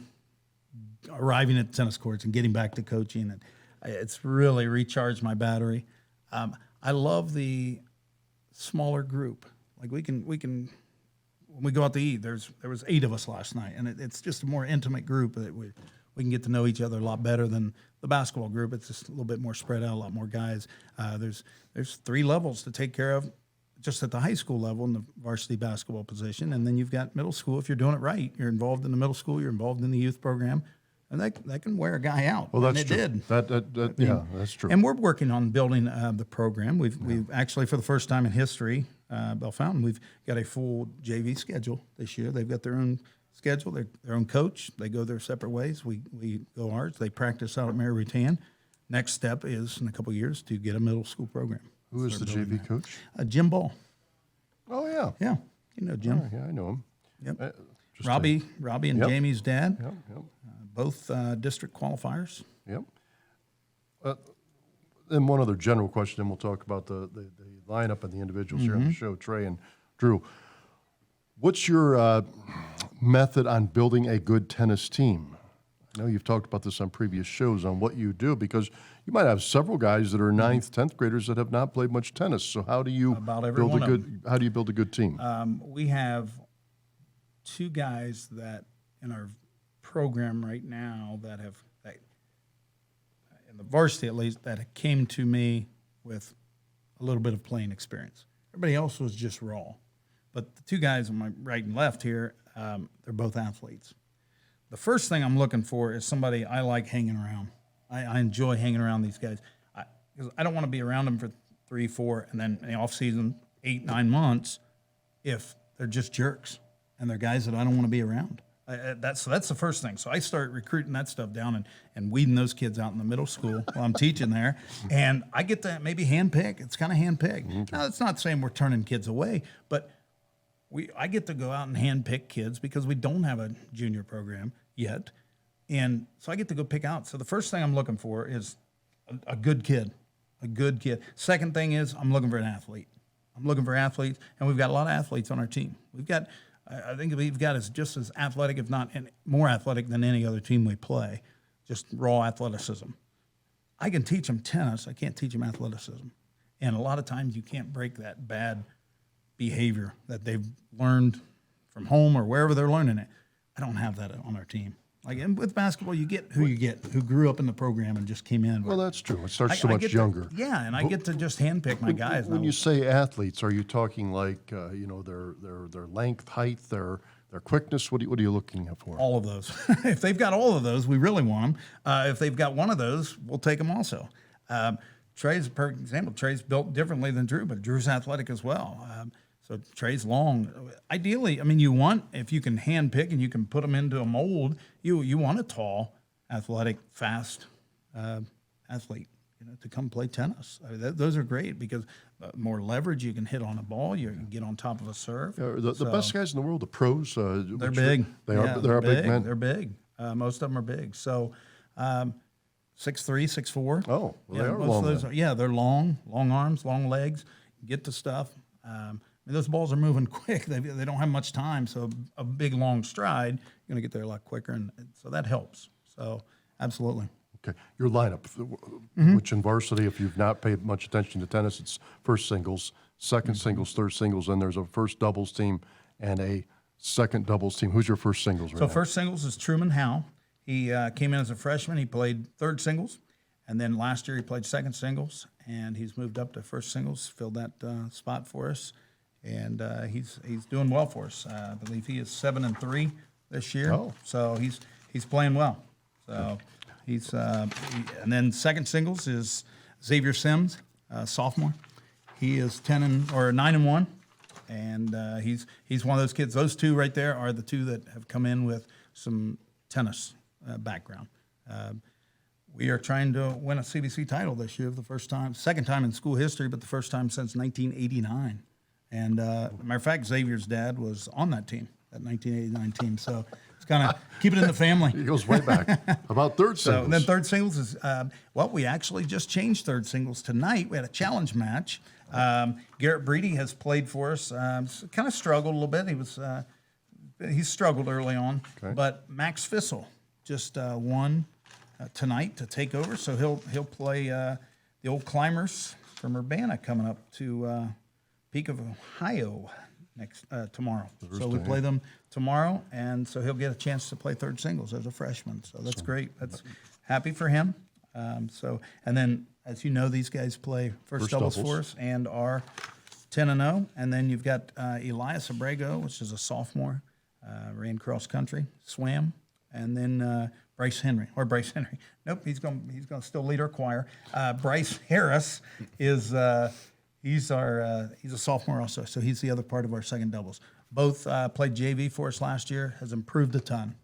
arriving at the tennis courts and getting back to coaching, and it's really recharged my battery. I love the smaller group. Like we can when we go out to eat. There was 8 of us last night, and it's just a more intimate group that we can get to know each other a lot better than the basketball group. It's just a little bit more spread out, a lot more guys. There's 3 levels to take care of, just at the high school level in the varsity basketball position, and then you've got middle school. If you're doing it right, you're involved in the middle school, you're involved in the youth program, and that can wear a guy out. Well, that's true. Did. That's true. And we're working on building the program. We've actually, for the first time in history, Bellefontaine, we've got a full JV schedule this year. They've got their own schedule, their own coach. They go their separate ways. We go ours. They practice out at Mary Rutan. Next step is, in a couple of years, to get a middle school program. Who is the JV coach? Jim Ball. Oh, yeah. Yeah, you know Jim. Yeah, I know him. Yep. Robbie and Jamie's dad, Yep. both district qualifiers. Yep. And one other general question, and we'll talk about the lineup and the individuals here on the show, Trey and Drew. What's your method on building a good tennis team? I know you've talked about this on previous shows on what you do, because you might have several guys that are 9th, 10th graders that have not played much tennis. So how do you build a good team? We have 2 guys that in our program right now that in the varsity at least, that came to me with a little bit of playing experience. Everybody else was just raw. But the 2 guys on my right and left here, they're both athletes. The first thing I'm looking for is somebody I like hanging around. I enjoy hanging around these guys. Because I don't want to be around them for 3, 4, and then in the off season, 8, 9 months if they're just jerks, and they're guys that I don't want to be around. That's the first thing. So I start recruiting that stuff down and weeding those kids out in the middle school while I'm teaching there. And I get to maybe handpick. It's kind of handpicked. Now, it's not saying we're turning kids away, but I get to go out and handpick kids because we don't have a junior program yet. And so I get to go pick out. So the first thing I'm looking for is a good kid, a good kid. Second thing is I'm looking for an athlete. I'm looking for athletes, and we've got a lot of athletes on our team. I think we've got is just as athletic, if not more athletic than any other team we play, just raw athleticism. I can teach them tennis. I can't teach them athleticism. And a lot of times you can't break that bad behavior that they've learned from home or wherever they're learning it. I don't have that on our team. Like, and with basketball, you get who grew up in the program and just came in. Well, that's true. It starts so much younger. And I get to just handpick my guys. When you say athletes, are you talking like their length, height, their quickness? What are you looking for? All of those. If they've got all of those, we really want them. If they've got one of those, we'll take them also. Trey's a perfect example. Trey's built differently than Drew, but Drew's athletic as well. So Trey's long. Ideally, I mean, if you can hand pick and you can put them into a mold, you want a tall, athletic, fast athlete, to come play tennis. I mean, those are great because more leverage, you can hit on a ball, you can get on top of a serve. The best guys in the world, the pros, they're big. They're big men. They're big. Most of them are big. So 6'3", 6'4". Oh, well, they are most long. Of those they're long arms, long legs, get to stuff. Those balls are moving quick. They don't have much time, so a big, long stride, you're going to get there a lot quicker, and so that helps. So, absolutely. Okay. Your lineup, which in varsity, if you've not paid much attention to tennis, it's first singles, second singles, third singles, and there's a first doubles team and a second doubles team. Who's your first singles right now? So, first singles is Truman Howe. He came in as a freshman. He played third singles, and then last year he played second singles, and he's moved up to first singles, filled that spot for us. And he's doing well for us. I believe he is 7-3 this year. Oh. So he's playing well. So and then second singles is Xavier Sims, sophomore. He is 9-1, and he's one of those kids. Those two right there are the two that have come in with some tennis background. We are trying to win a CBC title this year for the second time in school history, but the first time since 1989. And matter of fact, Xavier's dad was on that team, that 1989 team. So it's kind of keep it in the family. It goes way back. About third singles? So then third singles is, we actually just changed third singles tonight. We had a challenge match. Garrett Breedy has played for us. Kind of struggled a little bit. He struggled early on. Okay. But Max Fissel just won tonight to take over. So he'll play the old Climbers from Urbana coming up to Peak of Ohio tomorrow. So we play them tomorrow, and so he'll get a chance to play third singles as a freshman. So that's great. That's happy for him. And then, as you know, these guys play first doubles for us and are 10-0. And then you've got Elias Abrego, which is a sophomore, ran cross country, swam, and then Bryce Henry. Nope, he's going to still lead our choir. Bryce Harris is. He's a sophomore also, so he's the other part of our second doubles. Both played JV for us last year, has improved a ton.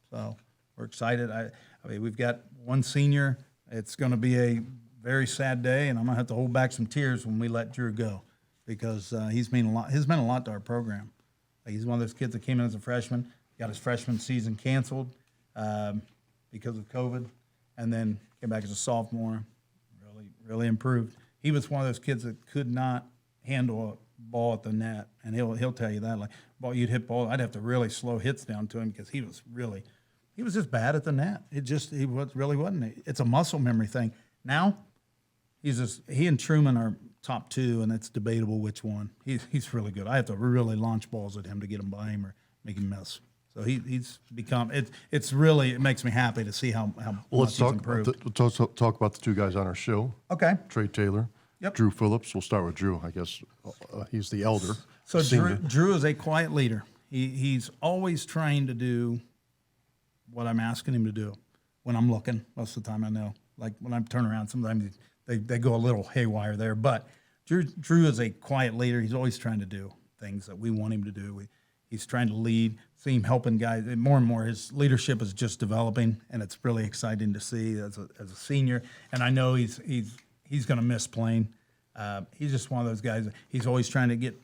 So we're excited. I mean, we've got one senior. It's going to be a very sad day, and I'm going to have to hold back some tears when we let Drew go because he's meant a lot to our program. He's one of those kids that came in as a freshman, got his freshman season canceled because of COVID, and then came back as a sophomore, really improved. He was one of those kids that could not handle a ball at the net, and he'll tell you that. Like, you'd hit ball, I'd have to really slow hits down to him because he was just bad at the net. He really wasn't. It's a muscle memory thing. Now, he and Truman are top two, and it's debatable which one. He's really good. I have to really launch balls at him to get him by him or make him miss. So he's become it makes me happy to see how much he's improved. Let's talk about the two guys on our show. Okay. Trey Taylor, Yep. Drew Phillips. We'll start with Drew. I guess he's the elder. So senior. Drew is a quiet leader. He's always trying to do what I'm asking him to do. When I'm looking, most of the time I know. Like when I turn around, sometimes they go a little haywire there. But Drew is a quiet leader. He's always trying to do things that we want him to do. He's trying to lead, see him helping guys. And more, his leadership is just developing, and it's really exciting to see as a senior. And I know he's going to miss playing. He's just one of those guys. He's always trying to get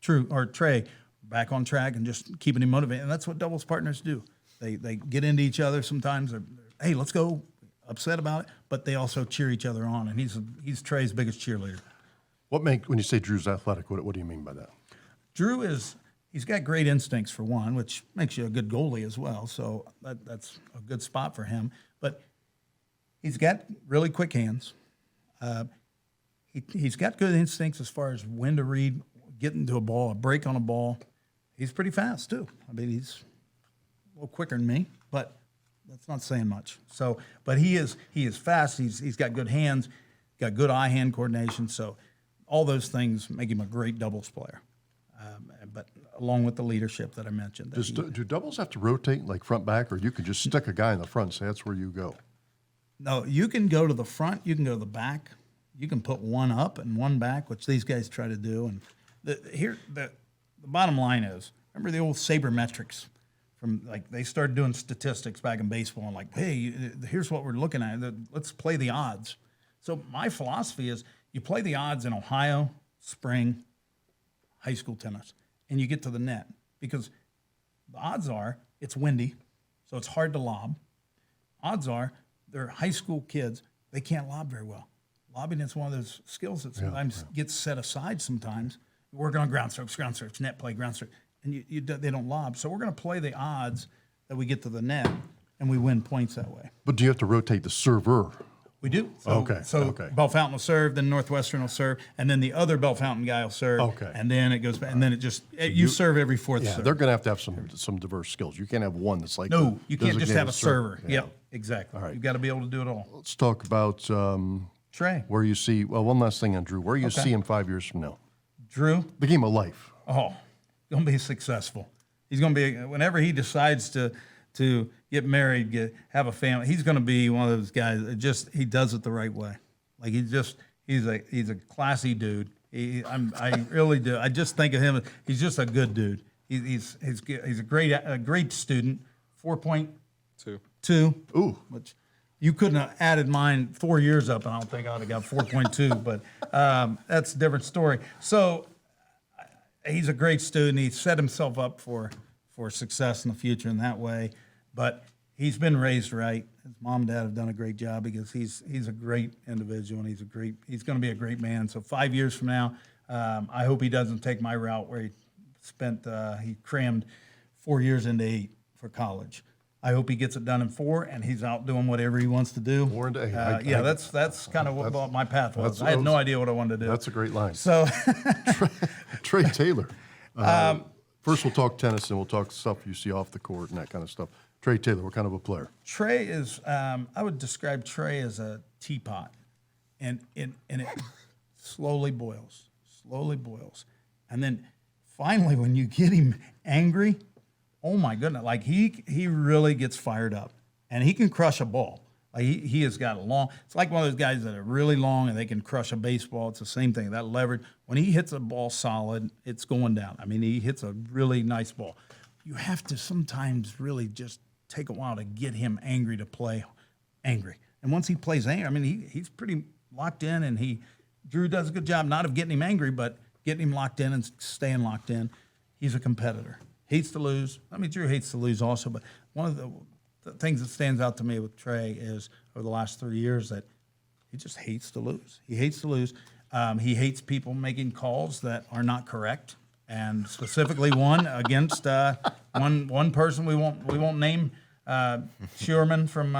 Trey back on track and just keeping him motivated. And that's what doubles partners do. They get into each other sometimes. They're, hey, let's go, upset about it, but they also cheer each other on. And he's Trey's biggest cheerleader. When you say Drew's athletic, what do you mean by that? Drew he's got great instincts for one, which makes you a good goalie as well. So that's a good spot for him. But he's got really quick hands. He's got good instincts as far as when to read, getting to a ball, a break on a ball. He's pretty fast too. I mean, he's a little quicker than me, but that's not saying much. So, but he is fast. He's got good hands, got good eye-hand coordination. So, all those things make him a great doubles player. But along with the leadership that I mentioned. Do doubles have to rotate like front back, or you can just stick a guy in the front and say that's where you go? No, you can go to the front, you can go to the back, you can put one up and one back, which these guys try to do. And the bottom line is, remember the old sabermetrics from like they started doing statistics back in baseball and like, hey, here's what we're looking at. Let's play the odds. So my philosophy is you play the odds in Ohio, spring, high school tennis, and you get to the net because the odds are it's windy, so it's hard to lob. Odds are they're high school kids, they can't lob very well. Lobbing is one of those skills that sometimes gets set aside sometimes. Work on ground strokes, net play, ground stroke, and they don't lob. So we're going to play the odds that we get to the net, and we win points that way. But do you have to rotate the server? We do. So Bellefontaine will serve, then Northwestern will serve, and then the other Bellefontaine guy will serve. Okay. And then it goes back, and then you serve every fourth serve. They're going to have some diverse skills. You can't have one that's like no, you can't just have a server. Yeah. Yep, exactly. All right. You've got to be able to do it all. Let's talk about Trey. where you see. Well, one last thing on Drew. Where you see him 5 years from now? Drew, The game of life. going to be successful. He's going to be whenever he decides to get married, have a family. He's going to be one of those guys that he does it the right way. Like he's a classy dude. I really do. I just think of him. He's just a good dude. He's a great student. 4.2. Ooh. Which you couldn't have added mine 4 years up, and I don't think I would have got 4.2. But that's a different story. So he's a great student. He set himself up for success in the future in that way. But he's been raised right. His mom and dad have done a great job because he's a great individual and he's going to be a great man. So 5 years from now, I hope he doesn't take my route where he crammed 4 years into 8 for college. I hope he gets it done in 4 and he's out doing whatever he wants to do. 4 into 8. That's kind of what my path was. I had no idea what I wanted to do. That's a great line. So Trey Taylor. First, we'll talk tennis and we'll talk stuff you see off the court and that kind of stuff. Trey Taylor, what kind of a player? Trey is, I would describe Trey as a teapot, and it slowly boils. And then finally, when you get him angry, oh my goodness, like he really gets fired up, and he can crush a ball. Like he has got it's like one of those guys that are really long and they can crush a baseball. It's the same thing, that leverage. When he hits a ball solid, it's going down. I mean, he hits a really nice ball. You have to sometimes really just take a while to get him angry to play angry. And once he plays angry, I mean, he's pretty locked in, and Drew does a good job not of getting him angry, but getting him locked in and staying locked in. He's a competitor. Hates to lose. I mean, Drew hates to lose also, but one of the things that stands out to me with Trey is over the last 3 years that he just hates to lose. He hates to lose. He hates people making calls that are not correct, and specifically one against one person we won't name, Schuerman from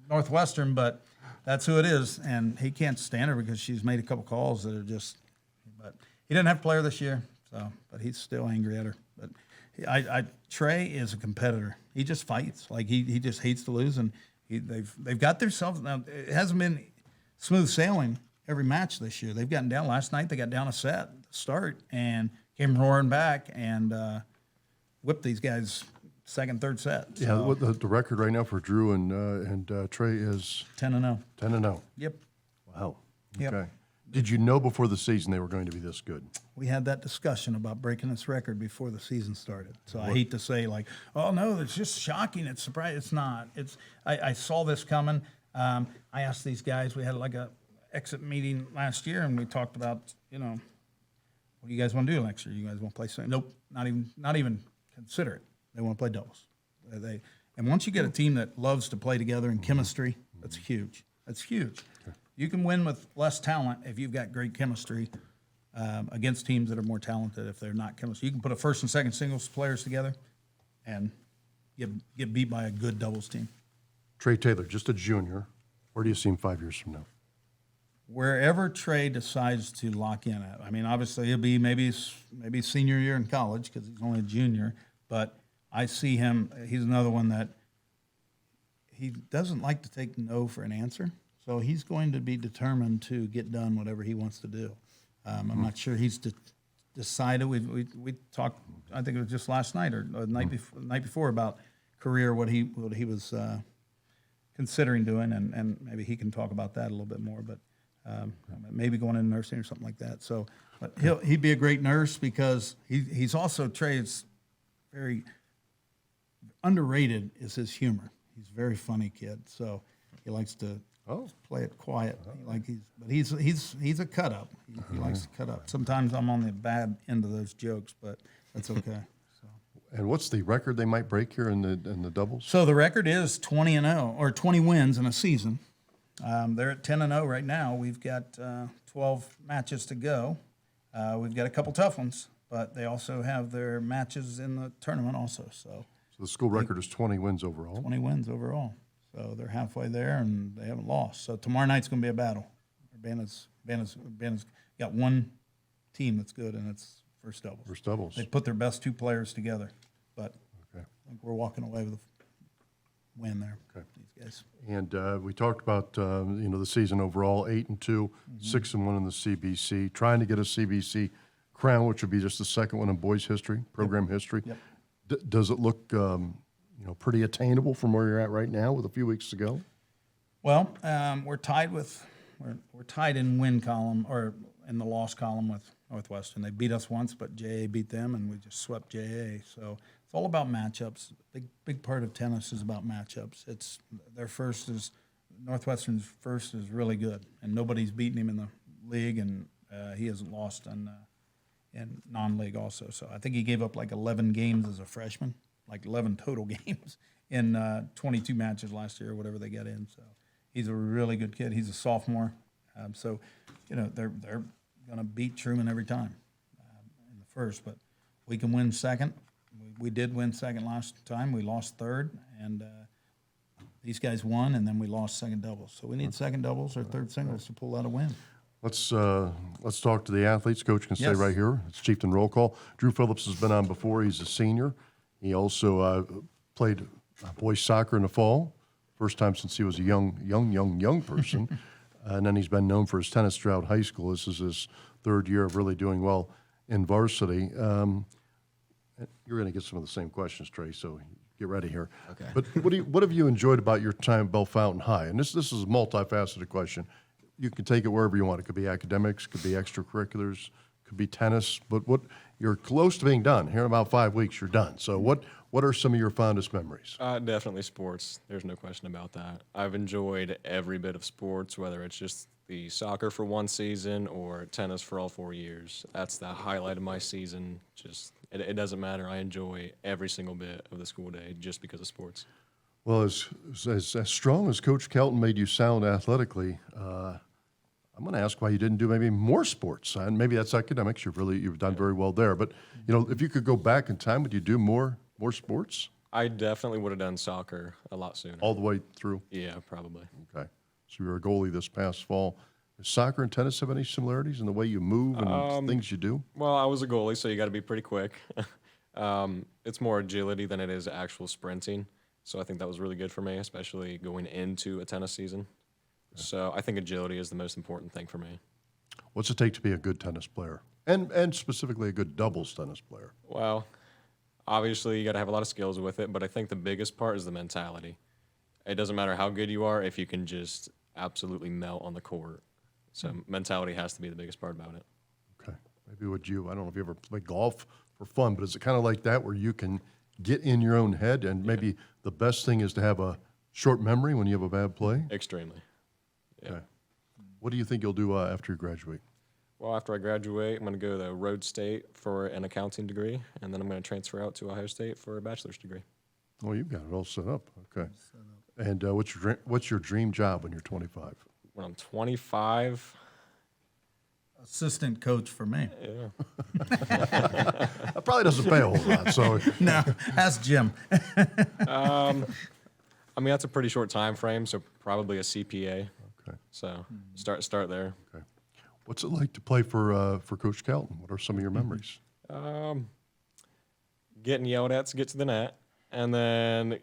Northwestern, but that's who it is, and he can't stand her because she's made a couple calls that are just. But he didn't have a player this year, but he's still angry at her. But Trey is a competitor. He just fights. Like he just hates to lose, and they've got themselves. Now it hasn't been smooth sailing every match this year. They've gotten down. Last night they got down a set to start and came roaring back and whipped these guys second, third set. So, Yeah, what the record right now for Drew and Trey is 10-0. 10-0. Yep. Wow. Yep. Okay. Did you know before the season they were going to be this good? We had that discussion about breaking this record before the season started. So I hate to say like, oh no, it's just shocking. It's surprising. It's not. I saw this coming. I asked these guys. We had like a exit meeting last year, and we talked about, what do you guys want to do next year? You guys want to play something? Nope, not even consider it. They want to play doubles. And once you get a team that loves to play together in chemistry, that's huge. That's huge. You can win with less talent if you've got great chemistry against teams that are more talented if they're not chemistry. You can put a first and second singles players together and get beat by a good doubles team. Trey Taylor, just a junior. Where do you see him 5 years from now? Wherever Trey decides to lock in at. I mean, obviously he'll be maybe senior year in college because he's only a junior, but I see him, he's another one that he doesn't like to take no for an answer. So he's going to be determined to get done whatever he wants to do. I'm not sure he's decided. We talked, I think it was just last night or the night before about career, what he was considering doing, and maybe he can talk about that a little bit more. But maybe going into nursing or something like that. So, but he'd be a great nurse because he's also Trey's very underrated is his humor. He's a very funny kid, so he likes to play it quiet. He's a cut up. He likes to cut up. Sometimes I'm on the bad end of those jokes, but that's okay. So. And what's the record they might break here in the doubles? So the record is 20-0 or 20 wins in a season. They're at 10-0 right now. We've got 12 matches to go. We've got a couple tough ones, but they also have their matches in the tournament also. So the school record is 20 wins overall. 20 wins overall. So they're halfway there, and they haven't lost. So tomorrow night's going to be a battle. Urbana's got one team that's good, and it's first doubles. First doubles. They put their best two players together, but I think we're walking away with a win there. Okay. These guys. And we talked about the season overall, 8-2, 6-1 in the CBC, trying to get a CBC crown, which would be just the second one in boys history, program history. Yep. Does it look pretty attainable from where you're at right now with a few weeks to go? Well, we're tied in win column or in the loss column with Northwestern. They beat us once, but JA beat them, and we just swept JA. So it's all about matchups. Big part of tennis is about matchups. It's Northwestern's first is really good, and nobody's beaten him in the league, and he hasn't lost in non-league also. So I think he gave up like 11 games as a freshman, like 11 total games in 22 matches last year, or whatever they got in. So he's a really good kid. He's a sophomore. So they're going to beat Truman every time in the first, but we can win second. We did win second last time. We lost third, and these guys won, and then we lost second doubles. So we need second doubles or third singles to pull out a win. Let's talk to the athletes. Coach can stay Yes. right here. It's Chieftain roll call. Drew Phillips has been on before. He's a senior. He also played boys soccer in the fall, first time since he was a young person. And then he's been known for his tennis throughout high school. This is his third year of really doing well in varsity. You're going to get some of the same questions, Trey, so get ready here. Okay. But what have you enjoyed about your time at Bellefontaine High? And this is a multifaceted question. You can take it wherever you want. It could be academics, could be extracurriculars, could be tennis. But you're close to being done. Here in about 5 weeks, you're done. So what are some of your fondest memories? Definitely sports. There's no question about that. I've enjoyed every bit of sports, whether it's just the soccer for one season or tennis for all 4 years. That's the highlight of my season. It doesn't matter. I enjoy every single bit of the school day just because of sports. Well, as strong as Coach Kelton made you sound athletically, I'm going to ask why you didn't do maybe more sports. And maybe that's academics. You've done very well there. But if you could go back in time, would you do more sports? I definitely would have done soccer a lot sooner. All the way through? Yeah, probably. Okay. So you were a goalie this past fall. Does soccer and tennis have any similarities in the way you move and things you do? Well, I was a goalie, so you got to be pretty quick. It's more agility than it is actual sprinting. So I think that was really good for me, especially going into a tennis season. So I think agility is the most important thing for me. What's it take to be a good tennis player? And specifically a good doubles tennis player? Well, obviously you got to have a lot of skills with it, but I think the biggest part is the mentality. It doesn't matter how good you are if you can just absolutely melt on the court. So mentality has to be the biggest part about it. Okay. Maybe would you, I don't know if you ever play golf for fun, but is it kind of like that where you can get in your own head and maybe the best thing is to have a short memory when you have a bad play? Extremely. Yeah. Okay. What do you think you'll do after you graduate? Well, after I graduate, I'm going to go to Rhodes State for an accounting degree, and then I'm going to transfer out to Ohio State for a bachelor's degree. Oh, you've got it all set up. Okay. And what's your dream job when you're 25? When I'm 25, Assistant coach for me. yeah. That probably doesn't pay a whole lot. So No, ask Jim. I mean, that's a pretty short time frame, so probably a CPA. okay. So start there. Okay. What's it like to play for Coach Kelton? What are some of your memories? Getting yelled at to get to the net, and then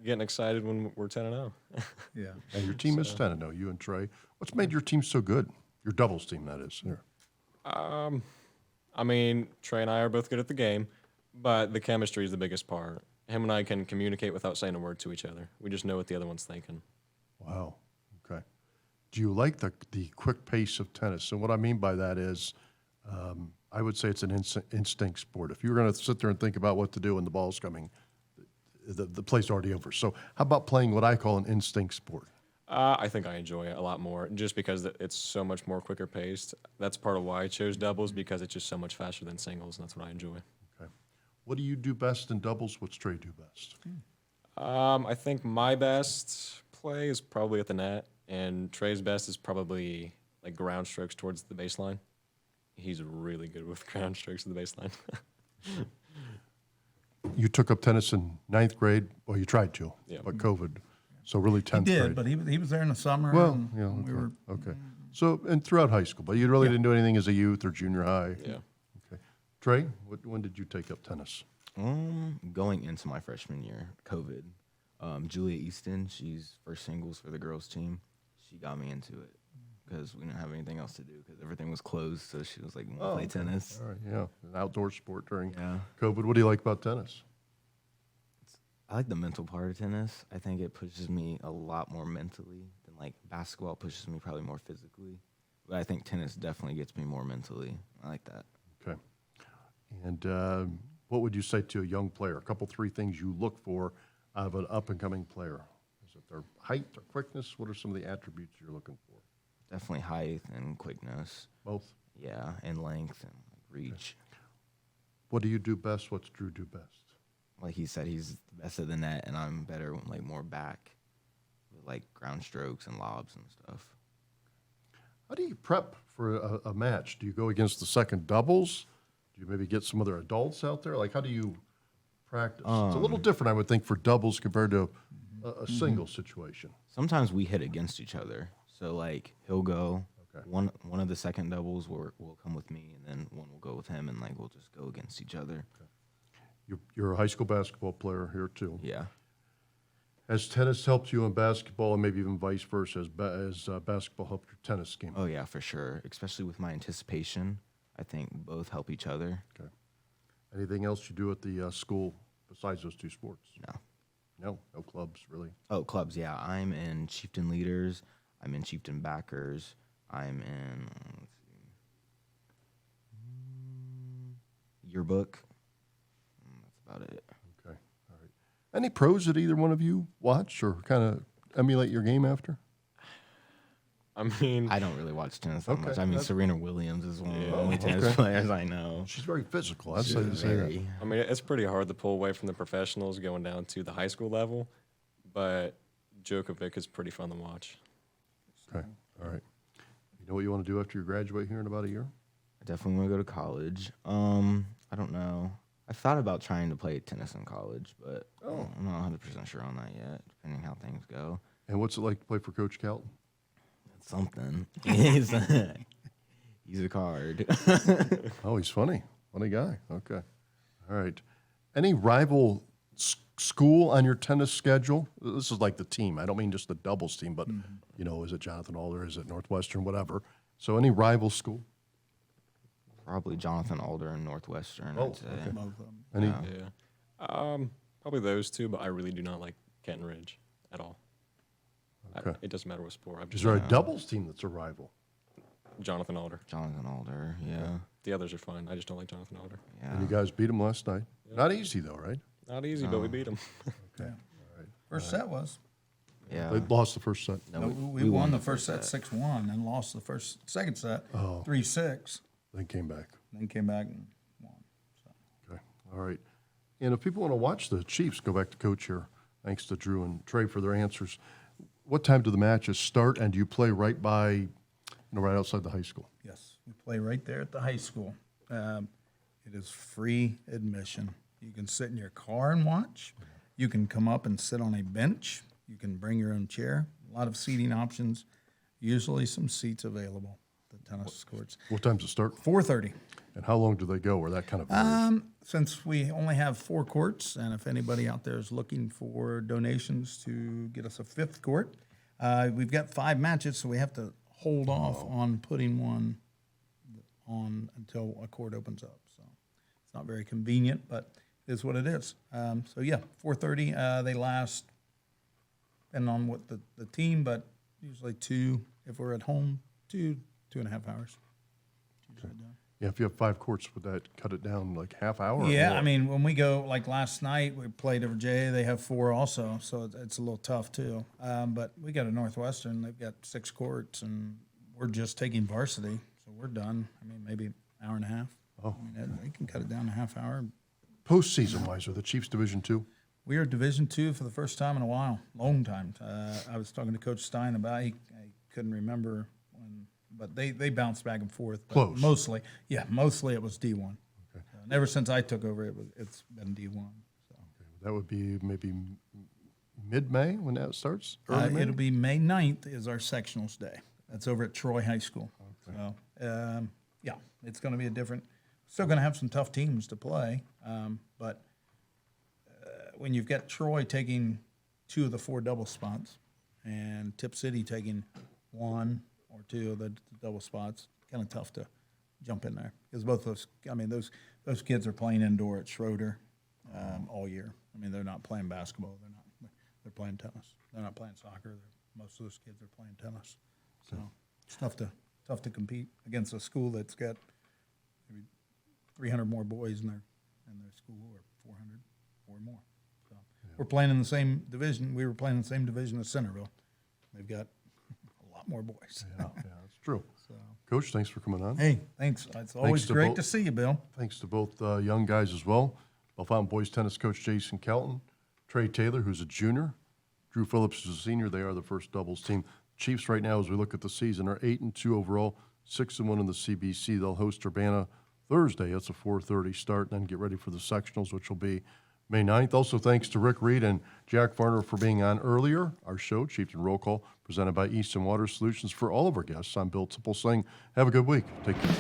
getting excited when we're 10-0. Yeah. And your team is 10-0, you and Trey. What's made your team so good? Your doubles team, that is. Here. I mean, Trey and I are both good at the game, but the chemistry is the biggest part. Him and I can communicate without saying a word to each other. We just know what the other one's thinking. Wow. Okay. Do you like the quick pace of tennis? And what I mean by that is, I would say it's an instinct sport. If you're going to sit there and think about what to do when the ball's coming, the play's already over. So how about playing what I call an instinct sport? I think I enjoy it a lot more just because it's so much more quicker paced. That's part of why I chose doubles, because it's just so much faster than singles, and that's what I enjoy. Okay. What do you do best in doubles? What's Trey do best? I think my best play is probably at the net, and Trey's best is probably like ground strokes towards the baseline. He's really good with ground strokes to the baseline. You took up tennis in 9th grade. Well, you tried to, Yeah. but COVID. So really 10th He did, grade. but he was there in the summer. Well, and yeah, we were okay. So, and throughout high school, but you really didn't do anything as a youth or junior high? Yeah. Okay. Trey, when did you take up tennis? Going into my freshman year, COVID. Julia Easton, she's first singles for the girls team. She got me into it because we didn't have anything else to do because everything was closed. So she was like, "You want to play tennis?" All right, yeah, an outdoor sport during Yeah. COVID. What do you like about tennis? I like the mental part of tennis. I think it pushes me a lot more mentally than like basketball pushes me probably more physically. But I think tennis definitely gets me more mentally. I like that. Okay. And what would you say to a young player? A couple, 3 things you look for out of an up-and-coming player. Is it their height, their quickness? What are some of the attributes you're looking for? Definitely height and quickness. Both. Yeah, and length and reach. What do you do best? What's Drew do best? Like he said, he's the best at the net, and I'm better like more back with like ground strokes and lobs and stuff. How do you prep for a match? Do you go against the second doubles? Do you maybe get some other adults out there? Like, how do you practice? It's a little different, I would think, for doubles compared to a single situation. Sometimes we hit against each other. So like he'll go. Okay. One of the second doubles will come with me, and then one will go with him, and like we'll just go against each other. Okay. You're a high school basketball player here too. Yeah. Has tennis helped you in basketball, and maybe even vice versa? Has basketball helped your tennis game? Oh yeah, for sure. Especially with my anticipation, I think both help each other. Okay. Anything else you do at the school besides those 2 sports? No. No clubs really. Oh, clubs. Yeah, I'm in Chieftain Leaders. I'm in Chieftain Backers. I'm in Yearbook. That's about it. Okay. All right. Any pros that either one of you watch or kind of emulate your game after? I mean, I don't really watch tennis that Okay, much. I mean, that's- Serena Williams is one of the Yeah. only tennis Okay. players I know. She's very physical. I'd say to say that. Very. I mean, it's pretty hard to pull away from the professionals going down to the high school level, but Djokovic is pretty fun to watch. Okay. All right. You know what you want to do after you graduate here in about a year? I definitely want to go to college. I don't know. I've thought about trying to play tennis in college, but I'm not 100% sure on that yet, depending how things go. And what's it like to play for Coach Kelton? It's something. He's a card. Oh, he's funny. Funny guy. Okay. All right. Any rival school on your tennis schedule? This is like the team. I don't mean just the doubles team, but, is it Jonathan Alder? Is it Northwestern? Whatever. So any rival school? Probably Jonathan Alder and Northwestern, Oh, I'd say. okay. both of them. Any? Yeah. Probably those 2, but I really do not like Kenton Ridge at all. Okay. It doesn't matter what sport. I've Is just there a doubles team that's a rival? Jonathan Alder. Jonathan Alder, yeah. The others are fine. I just don't like Jonathan Alder. And you guys beat them last night. Not easy, though, right? Not easy, but we beat him. Okay. First set was. Yeah. They lost the first set. No, No, we won the first set 6-1 and lost the second set 3-6. Then came back. Then came back and won. So. Okay. All right. And if people want to watch the Chiefs, go back to Coach here. Thanks to Drew and Trey for their answers. What time do the matches start, and do you play right by, right outside the high school? Yes, we play right there at the high school. It is free admission. You can sit in your car and watch. You can come up and sit on a bench. You can bring your own chair. A lot of seating options. Usually some seats available at the tennis courts. What time does it start? 4:30. And how long do they go, or that kind of varies? Since we only have 4 courts, and if anybody out there is looking for donations to get us a 5th court, we've got 5 matches, so we have to hold off on putting one on until a court opens up. So it's not very convenient, but it is what it is. So yeah, 4:30. They last, depending on what the team, but usually 2 if we're at home, 2.5 hours. Usually done. Yeah, if you have 5 courts, would that cut it down like half hour? or Yeah, more? I mean, when we go, like last night, we played over J. They have 4 also, so it's a little tough too. But we got a Northwestern. They've got 6 courts, and we're just taking varsity, so we're done. I mean, maybe an hour and a half. Oh. I mean, they can cut it down to a half hour. Postseason-wise, are the Chiefs Division II? We are Division II for the first time in a while, long time. I was talking to Coach Stein about it. I couldn't remember when, but they bounced back and forth. But Close. Mostly it was D1. And ever since I took over, it's been D1. So. That would be maybe mid-May when that starts? Early May? It'll be May 9th is our sectionals day. That's over at Troy High School. Okay. So, yeah, it's going to be a different. Still going to have some tough teams to play, but when you've got Troy taking 2 of the 4 double spots and Tip City taking 1 or 2 of the double spots, kind of tough to jump in there because both those. I mean, those kids are playing indoor at Schroeder all year. I mean, they're not playing basketball. They're playing tennis. They're not playing soccer. Most of those kids are playing tennis. So it's tough to compete against a school that's got maybe 300 more boys in their school, or 400 or more. So we're playing in the same division. We were playing in the same division as Centerville. They've got a lot more boys. Yeah, that's true. So. Coach, thanks for coming on. Hey, thanks. It's always great to see you, Bill. Thanks to both young guys as well. Bellefontaine boys tennis coach Jason Kelton, Trey Taylor, who's a junior, Drew Phillips is a senior. They are the first doubles team. Chiefs right now, as we look at the season, are 8-2 overall, 6-1 in the CBC. They'll host Urbana Thursday. That's a 4:30 start, and then get ready for the sectionals, which will be May 9th. Also, thanks to Rick Reed and Jack Varner for being on earlier. Our show, Chieftain Roll Call, presented by Easton Water Solutions. For all of our guests, I'm Bill Tipple saying, have a good week. Take care.